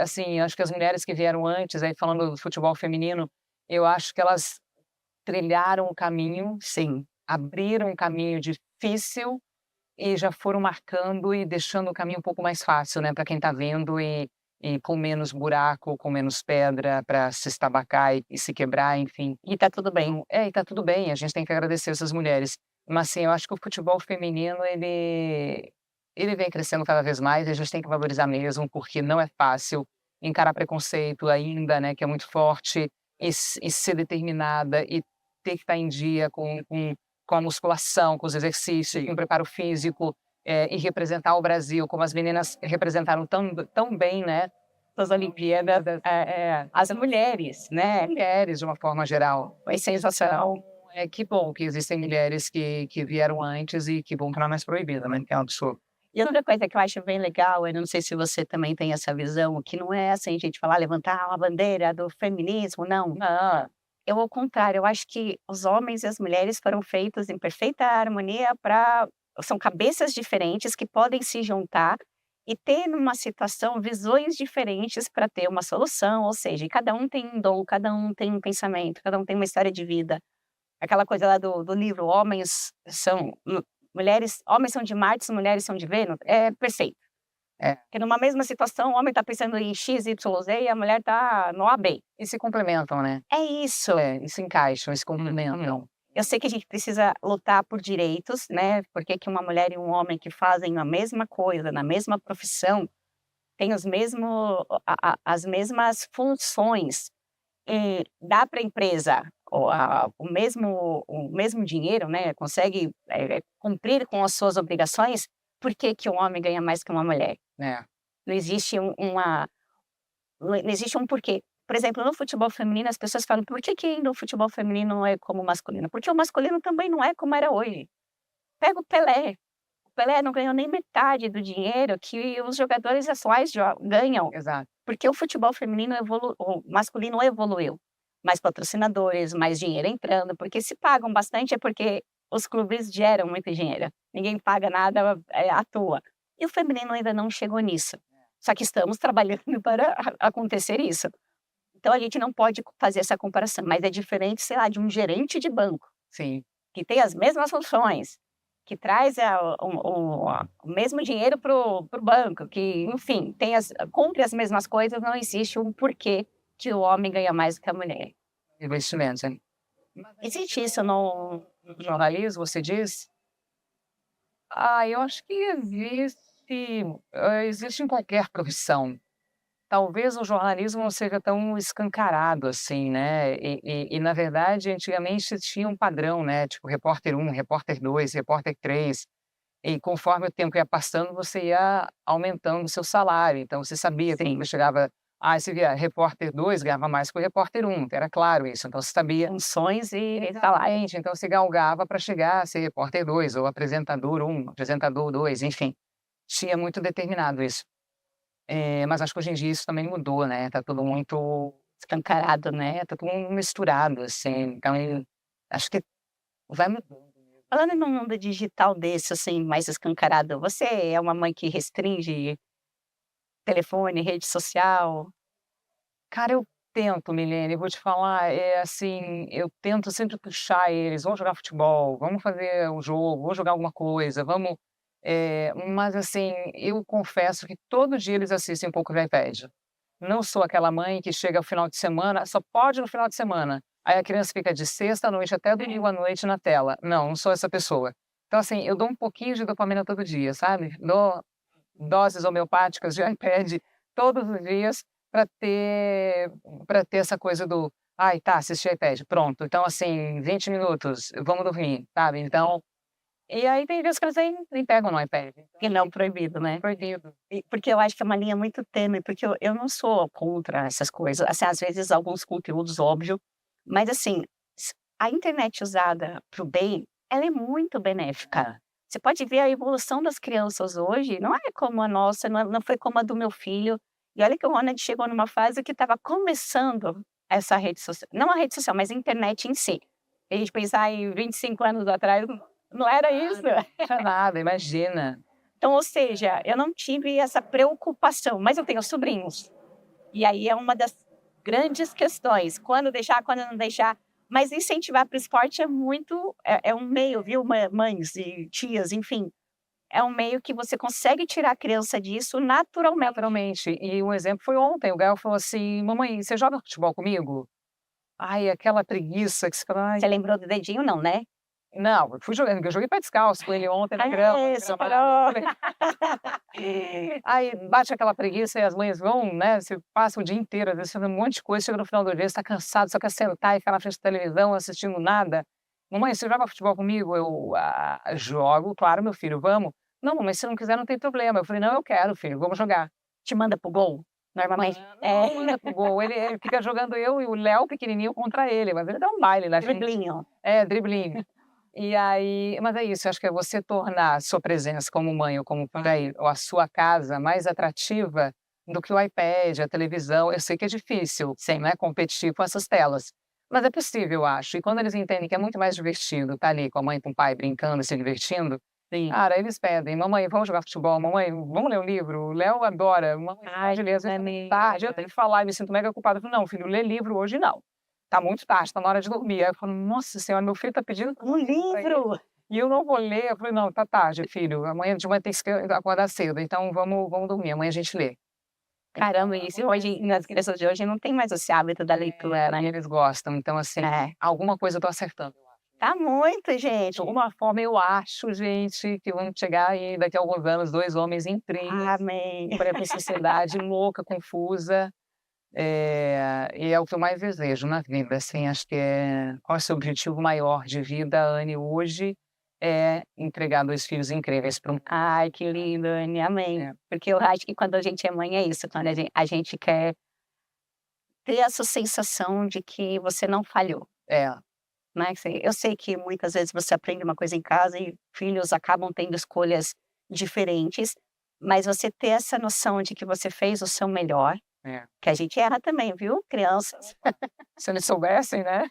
assim, acho que as mulheres que vieram antes, aí falando do futebol feminino, eu acho que elas trilharam o caminho, sim, abriram um caminho difícil e já foram marcando e deixando o caminho um pouco mais fácil, né, para quem está vendo e com menos buraco, com menos pedra para se estabacar e se quebrar, enfim. E tá tudo bem. E tá tudo bem, a gente tem que agradecer essas mulheres. Mas, assim, eu acho que o futebol feminino ele vem crescendo cada vez mais e a gente tem que valorizar mesmo, porque não é fácil encarar preconceito ainda, né, que é muito forte, e ser determinada e ter que estar em dia com a musculação, com os exercícios, com o preparo físico, e representar o Brasil como as meninas representaram tão bem, né, nas Olimpíadas, As mulheres, né, mulheres de uma forma geral. foi sensacional. Que bom que existem mulheres que vieram antes e que bom que ela não é mais proibida, né, que é um absurdo. E outra coisa que eu acho bem legal, eu não sei se você também tem essa visão, que não é assim, a gente falar, levantar uma bandeira do feminismo, não. Ah, Eu, ao contrário, eu acho que os homens e as mulheres foram feitos em perfeita harmonia para são cabeças diferentes que podem se juntar e ter numa situação visões diferentes para ter uma solução, ou seja, e cada um tem um dom, cada um tem um pensamento, cada um tem uma história de vida. Aquela coisa lá do livro Homens são mulheres, homens são de Marte, mulheres são de Vênus, é perfeito. é. Porque numa mesma situação, o homem está pensando em X, Y, Z e a mulher está no AB. E se complementam, né. É isso. E se encaixam, e se complementam. Eu sei que a gente precisa lutar por direitos, né, por que que uma mulher e um homem que fazem a mesma coisa, na mesma profissão, têm os mesmo as mesmas funções, e dá para a empresa o mesmo dinheiro, né, consegue, cumprir com as suas obrigações, por que que um homem ganha mais que uma mulher? É, Não existe não existe um porquê. Por exemplo, no futebol feminino, as pessoas falam: "Por que que ainda o futebol feminino não é como o masculino?" Porque o masculino também não é como era hoje. Pega o Pelé não ganhou nem metade do dinheiro que os jogadores atuais ganham, exato. porque o futebol feminino o masculino evoluiu. Mais patrocinadores, mais dinheiro entrando, porque se pagam bastante é porque os clubes geram muito dinheiro. Ninguém paga nada, à toa. E o feminino ainda não chegou nisso. Só que estamos trabalhando para acontecer isso. Então a gente não pode fazer essa comparação, mas é diferente, sei lá, de um gerente de banco, Sim. que tem as mesmas funções, que traz o mesmo dinheiro para o banco, que, enfim, cumpre as mesmas coisas, não existe um porquê de o homem ganhar mais do que a mulher. Investimentos, hein. Existe isso no No jornalismo, você diz? Eu acho que existe em qualquer profissão. Talvez o jornalismo não seja tão escancarado assim, né, e na verdade antigamente tinha um padrão, né, tipo repórter 1, repórter 2, repórter 3, e conforme o tempo ia passando você ia aumentando o seu salário, então você sabia quando sim, você chegava Aí se via repórter 2 ganhava mais que o repórter 1, era claro isso, então você sabia Funções e salário. exatamente, então você galgava para chegar a ser repórter 2 ou apresentador 1, apresentador 2, enfim, tinha muito determinado isso. Mas acho que hoje em dia isso também mudou, né, tá tudo muito escancarado, né, tá tudo misturado, assim, então acho que vai mudando mesmo. Falando num mundo digital desse, assim, mais escancarado, você é uma mãe que restringe telefone, rede social? Cara, eu tento, Milene, vou te falar, assim, eu tento sempre puxar eles, vamos jogar futebol, vamos fazer um jogo, vamos jogar alguma coisa, vamos, mas assim, eu confesso que todo dia eles assistem um pouco de iPad. Não sou aquela mãe que chega ao final de semana, só pode no final de semana. Aí a criança fica de sexta à noite até domingo à noite na tela. Não, não sou essa pessoa. Então, assim, eu dou um pouquinho de dopamina todo dia, sabe? Dou doses homeopáticas de iPad todos os dias para ter essa coisa do: "Ai, tá, assisti iPad, pronto, então, assim, 20 minutos, vamos dormir", sabe. Então e aí tem dias que eles nem pegam no iPad, Que não proibido, né? proibido. Porque eu acho que é uma linha muito tênue, porque eu não sou contra essas coisas, assim, às vezes alguns conteúdos, óbvio, mas assim, a internet usada para o bem, ela é muito benéfica. Você pode ver a evolução das crianças hoje, não é como a nossa, não foi como a do meu filho. E olha que o Ronald chegou numa fase que estava começando essa rede social, não a rede social, mas a internet em si. A gente pensar em 25 anos atrás, não era isso. Não é nada, imagina. Então, ou seja, eu não tive essa preocupação, mas eu tenho sobrinhos. E aí é uma das grandes questões, quando deixar, quando não deixar. Mas incentivar para o esporte é muito, é um meio, viu, mães e tias, enfim, é um meio que você consegue tirar a criança disso naturalmente. Naturalmente. E um exemplo foi ontem, o Gael falou assim: "Mamãe, você joga futebol comigo?" Ai, aquela preguiça que você fala: "Ai". Você lembrou do dedinho, não, né? Não, eu fui jogando, eu joguei pé descalço com ele ontem na grama, É, no superou. gramado. Aí bate aquela preguiça e as mães vão, né, você passa o dia inteiro, às vezes fazendo um monte de coisa, chega no final do dia, você tá cansado, só quer sentar e ficar na frente da televisão assistindo nada. "Mamãe, você joga futebol comigo?" Eu: "Ah, jogo, claro, meu filho, vamos". "Não, mamãe, se não quiser não tem problema". Eu falei: "Não, eu quero, filho, vamos jogar". Te manda pro gol, normalmente? Não, não manda pro gol, ele fica jogando eu e o Léo pequenininho contra ele, mas ele dá um baile na gente. Driblinho. É, driblinho. E aí mas é isso, acho que é você tornar a sua presença como mãe ou como pai, ou a sua casa mais atrativa do que o iPad, a televisão. Eu sei que é difícil, sim, né, competir com essas telas, mas é possível, eu acho. E quando eles entendem que é muito mais divertido estar ali com a mãe e com o pai brincando e se divertindo, Sim. cara, eles pedem: "Mamãe, vamos jogar futebol, mamãe, vamos ler um livro". O Léo adora, mamãe, Ai, pode ler, às vezes é tá muito mesmo. tarde, eu tenho que falar e me sinto mega culpada. Eu falo: "Não, filho, ler livro hoje não. Tá muito tarde, tá na hora de dormir". Aí eu falo: "Nossa senhora, meu filho tá pedindo Um livro! e eu não vou ler". Eu falei: "Não, tá tarde, filho, amanhã de manhã tem que acordar cedo, então vamos dormir, amanhã a gente lê". Caramba, isso hoje nas crianças de hoje não tem mais esse hábito da leitura, E né. eles gostam, então assim, É, alguma coisa eu tô acertando, eu acho. tá muito, De gente. alguma forma eu acho, gente, que vamos chegar aí daqui a alguns anos 2 homens incríveis, Amém. para essa sociedade louca, confusa, e é o que eu mais desejo na vida, assim, acho que qual é o seu objetivo maior de vida, Anne, hoje? É entregar 2 filhos incríveis para um Ai, que lindo, Anne, amém. é, Porque eu acho que quando a gente é mãe é isso, quando a gente quer ter essa sensação de que você não falhou, é, né, que eu sei que muitas vezes você aprende uma coisa em casa e filhos acabam tendo escolhas diferentes, mas você ter essa noção de que você fez o seu melhor, é. que a gente erra também, viu, crianças. Se eles soubessem, né?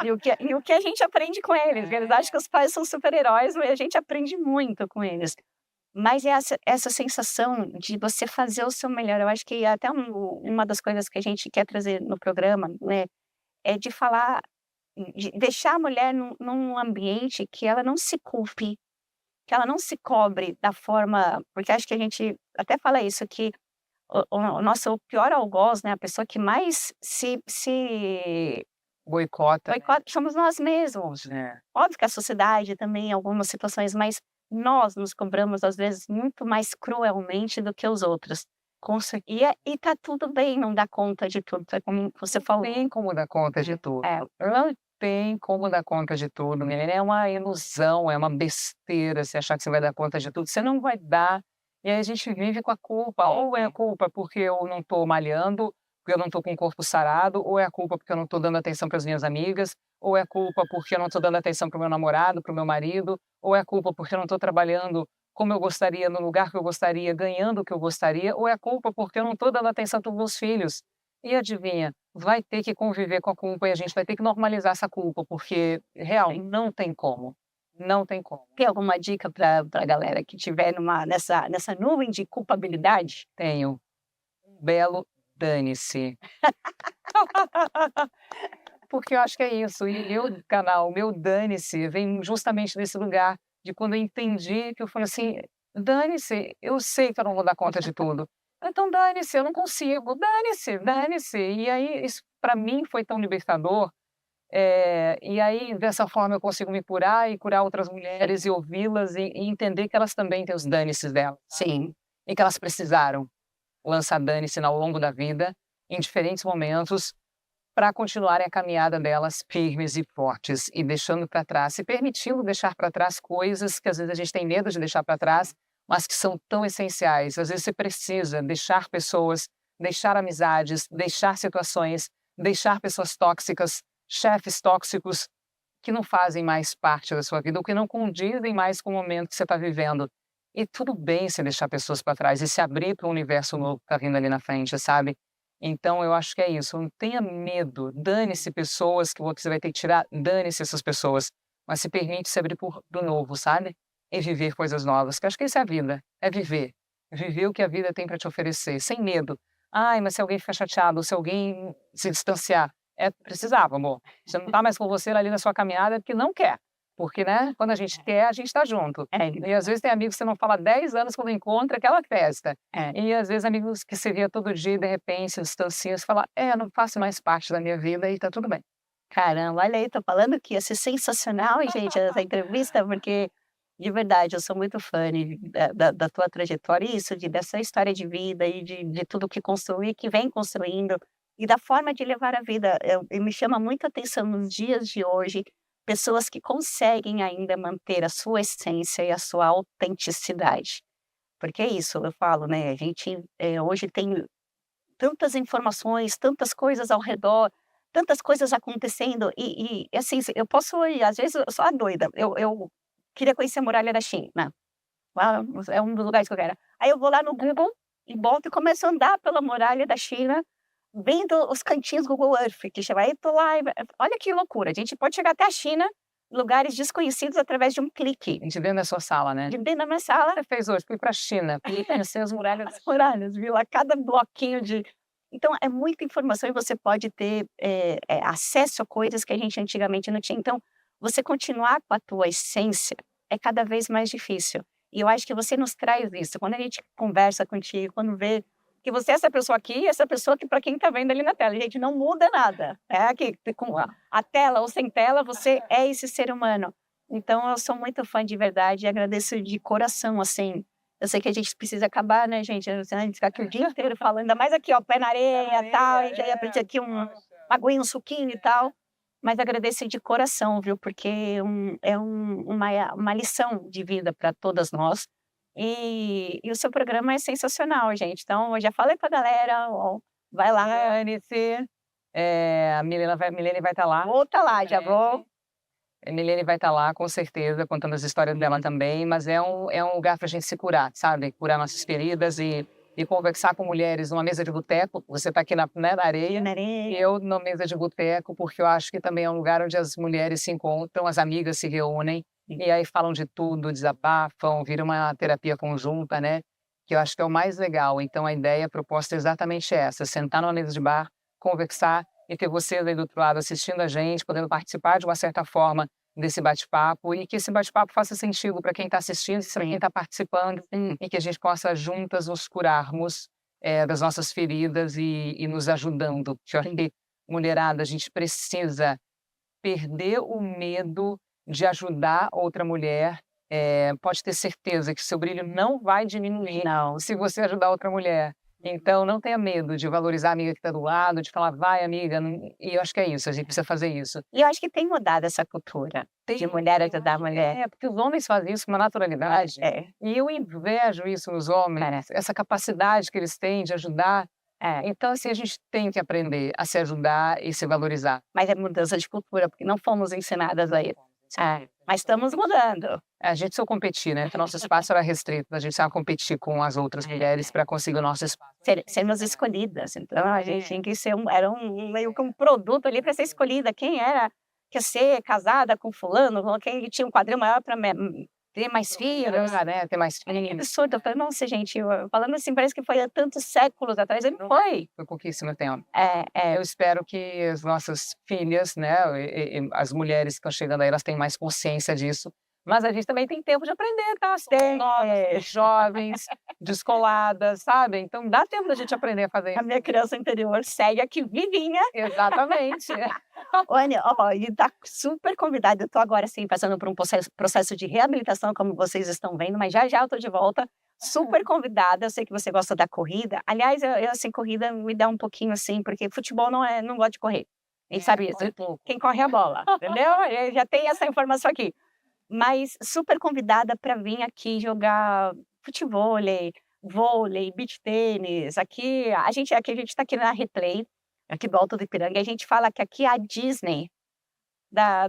E o que a gente aprende com eles, eles acham que os pais são super-heróis, mas a gente aprende muito com eles. Mas é essa sensação de você fazer o seu melhor, eu acho que até uma das coisas que a gente quer trazer no programa, né, é de falar, de deixar a mulher num ambiente que ela não se culpe, que ela não se cobre da forma, porque acho que a gente até fala isso, que o nosso pior algoz, né, a pessoa que mais se Boicota, né? boicota somos nós mesmos. É. Óbvio que a sociedade também em algumas situações, mas nós nos cobramos, às vezes, muito mais cruelmente do que os outros. Com certeza, E tá tudo bem não dar conta de tudo, é como você não falou. tem como dar conta de tudo. É, Não tem como dar conta de tudo, menina, é uma ilusão, é uma besteira você achar que você vai dar conta de tudo, você não vai dar. E aí a gente vive com a culpa, ou é a culpa porque eu não estou malhando, porque eu não estou com o corpo sarado, ou é a culpa porque eu não estou dando atenção para as minhas amigas, ou é a culpa porque eu não estou dando atenção para o meu namorado, para o meu marido, ou é a culpa porque eu não estou trabalhando como eu gostaria, no lugar que eu gostaria, ganhando o que eu gostaria, ou é a culpa porque eu não estou dando atenção para os meus filhos. E adivinha, vai ter que conviver com a culpa e a gente vai ter que normalizar essa culpa, porque, real, não tem como. Não tem como. Tem alguma dica para a galera que estiver nessa nuvem de culpabilidade? Tenho um belo dane-se. Porque eu acho que é isso. E meu canal, meu dane-se, vem justamente desse lugar de quando eu entendi que eu falei assim: dane-se, eu sei que eu não vou dar conta de tudo. Então dane-se, eu não consigo, dane-se, dane-se. E aí, isso para mim foi tão libertador. E aí, dessa forma, eu consigo me curar e curar outras mulheres e ouvi-las e entender que elas também têm os dane-se delas. Sim. E que elas precisaram lançar dane-se ao longo da vida, em diferentes momentos, para continuarem a caminhada delas firmes e fortes e deixando para trás, se permitindo deixar para trás coisas que às vezes a gente tem medo de deixar para trás, mas que são tão essenciais. Às vezes você precisa deixar pessoas, deixar amizades, deixar situações, deixar pessoas tóxicas, chefes tóxicos que não fazem mais parte da sua vida ou que não condizem mais com o momento que você está vivendo. E tudo bem você deixar pessoas para trás e se abrir para um universo novo que está vindo ali na frente, sabe? Então, eu acho que é isso. Não tenha medo. Dane-se pessoas que você vai ter que tirar. Dane-se essas pessoas. Mas se permite se abrir do novo, sabe? E viver coisas novas. Que eu acho que isso é a vida. É viver. Viver o que a vida tem para te oferecer. Sem medo. Ai, mas se alguém ficar chateado, se alguém se distanciar. Precisava, amor. Você não está mais com você ali na sua caminhada porque não quer. Porque, né, quando a gente quer, a gente está junto. E às vezes tem amigos que você não fala há 10 anos quando encontra aquela festa. E às vezes amigos que você via todo dia e de repente se distancia, você fala, não faço mais parte da minha vida e tá tudo bem. Caramba, olha aí, tô falando que ia ser sensacional, hein, gente, essa entrevista, porque de verdade eu sou muito fã da tua trajetória e isso, dessa história de vida e de tudo que construí, que vem construindo e da forma de levar a vida. E me chama muito a atenção nos dias de hoje, pessoas que conseguem ainda manter a sua essência e a sua autenticidade. Porque é isso, eu falo, né, a gente hoje tem tantas informações, tantas coisas ao redor, tantas coisas acontecendo e assim, eu posso ir, às vezes eu sou a doida, eu queria conhecer a muralha da China, lá é um dos lugares que eu quero. Aí eu vou lá no Google e boto e começo a andar pela muralha da China, vendo os cantinhos Google Earth, que chama, aí tô lá, olha que loucura, a gente pode chegar até a China, lugares desconhecidos através de um clique. A gente dentro da sua sala, né? De dentro da minha sala. O que você fez hoje? Fui para a China, fui conhecer as muralhas. As muralhas, viu? A cada bloquinho de. Então, é muita informação e você pode ter acesso a coisas que a gente antigamente não tinha. Então, você continuar com a tua essência é cada vez mais difícil. E eu acho que você nos traz isso. Quando a gente conversa contigo, quando vê que você é essa pessoa aqui, essa pessoa que para quem está vendo ali na tela, gente, não muda nada. É aqui, com a tela ou sem tela, você é esse ser humano. Então, eu sou muito fã de verdade e agradeço de coração, assim. Eu sei que a gente precisa acabar, né, gente? A gente fica aqui o dia inteiro falando, ainda mais aqui, ó, pé na areia e tal, a gente já ia pedir aqui uma aguinha, um suquinho e tal. Mas agradeço de coração, viu? Porque é uma lição de vida para todas nós. E o seu programa é sensacional, gente. Então, eu já falei pra galera, ó, vai lá. Dane-se. A Milene vai estar lá. Vou estar lá, já vou. A Milene vai estar lá, com certeza, contando as histórias dela também, mas é um lugar para a gente se curar, sabe? Curar nossas feridas e conversar com mulheres numa mesa de boteco. Você está aqui na areia, e eu na mesa de boteco, porque eu acho que também é um lugar onde as mulheres se encontram, as amigas se reúnem, e aí falam de tudo, desabafam, vira uma terapia conjunta, né? Que eu acho que é o mais legal. Então, a ideia, a proposta é exatamente essa, sentar numa mesa de bar, conversar, e ter você aí do outro lado assistindo a gente, podendo participar de uma certa forma desse bate-papo e que esse bate-papo faça sentido para quem está assistindo e para quem está participando e que a gente possa juntas nos curarmos das nossas feridas e nos ajudando. Eu acho que, mulherada, a gente precisa perder o medo de ajudar outra mulher. Pode ter certeza que seu brilho não vai diminuir se você ajudar outra mulher. Então, não tenha medo de valorizar a amiga que está do lado, de falar: "Vai, amiga", e eu acho que é isso, a gente precisa fazer isso. E eu acho que tem mudado essa cultura de mulher ajudar a mulher. É, porque os homens fazem isso com uma naturalidade. É, E eu invejo isso nos homens, essa capacidade que eles têm de ajudar. Então, assim, a gente tem que aprender a se ajudar e se valorizar. mas é mudança de cultura, porque não fomos ensinadas a isso. Mas estamos mudando. A gente só competir, né? Porque o nosso espaço era restrito, a gente só competir com as outras mulheres para conseguir o nosso espaço. Sermos escolhidas. Então a gente tinha que ser meio que um produto ali para ser escolhida. Quem era quer ser casada com fulano, quem tinha um quadril maior para ter mais filhos. Né? Ter mais É filhos. absurdo. Eu falei, nossa, gente, falando assim, parece que foi há tantos séculos atrás. Ele não foi. Foi pouquíssimo tempo. É, Eu espero que as nossas filhas, né, e as mulheres que estão chegando aí, elas tenham mais consciência disso. Mas a gente também tem tempo de aprender, tá? Somos novas, jovens, descoladas, sabe? Então dá tempo da gente aprender a fazer a isso. minha criança interior segue aqui vivinha. Exatamente. Olha, ó, e tá super convidada. Eu tô agora, assim, passando por um processo de reabilitação, como vocês estão vendo, mas já eu tô de volta. Super convidada. Eu sei que você gosta da corrida. Aliás, eu assim, corrida me dá um pouquinho assim, porque futebol não gosta de correr. A gente sabe isso. Quem corre é a bola, entendeu? Eu já tem essa informação aqui. Mas super convidada para vir aqui jogar futevôlei, vôlei, beach tênis. Aqui a gente está aqui na Replay, aqui do Alto do Ipiranga, e a gente fala que aqui é a Disney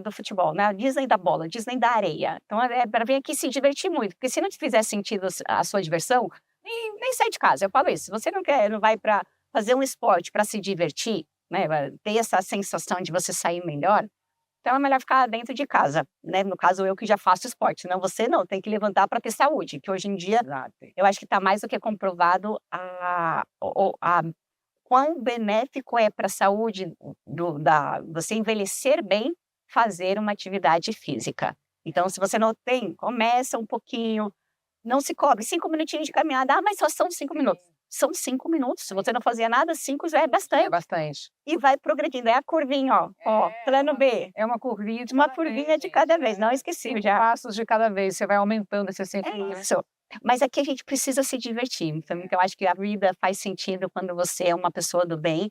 do futebol, né? A Disney da bola, a Disney da areia. Então é para vir aqui se divertir muito, porque se não te fizer sentido a sua diversão, nem sai de casa. Eu falo isso. Se você não vai para fazer um esporte para se divertir, né? Ter essa sensação de você sair melhor. Então é melhor ficar dentro de casa, né? No caso, eu que já faço esporte, senão você não, tem que levantar para ter saúde, que hoje em dia eu acho que está mais do que comprovado quão benéfico é para a saúde você envelhecer bem, fazer uma atividade física. Então, se você não tem, começa um pouquinho, não se cobre, 5 minutinhos de caminhada, mas só são 5 minutos. São 5 minutos, se você não fazia nada, 5 já é É bastante. bastante. E vai progredindo, é a curvinha, ó, plano B. É uma curvinha Uma curvinha de cada vez, não esqueci 5 já. passos de cada vez, você vai aumentando esse 5 É isso. Mas aqui a gente precisa se divertir, então eu acho que a vida faz sentido quando você é uma pessoa do bem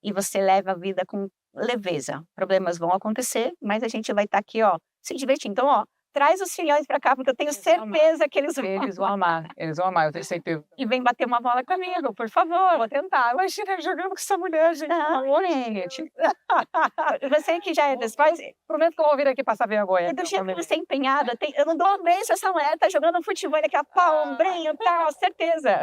e você leva a vida com leveza. Problemas vão acontecer, mas a gente vai estar aqui, ó, se divertindo. Então, ó, traz os filhões para cá, porque eu tenho certeza que eles vão amar, eu tenho certeza. E vem bater uma bola comigo, por favor. Vou tentar. Imagina jogando com essa mulher, gente. Não, gente. Você que já é dos pais, Prometo que eu vou vir aqui passar vergonha. e do jeito que você é empenhada, eu não dou um beijo, essa mulher tá jogando futebol, daqui a pau, ombrinho, tal, certeza.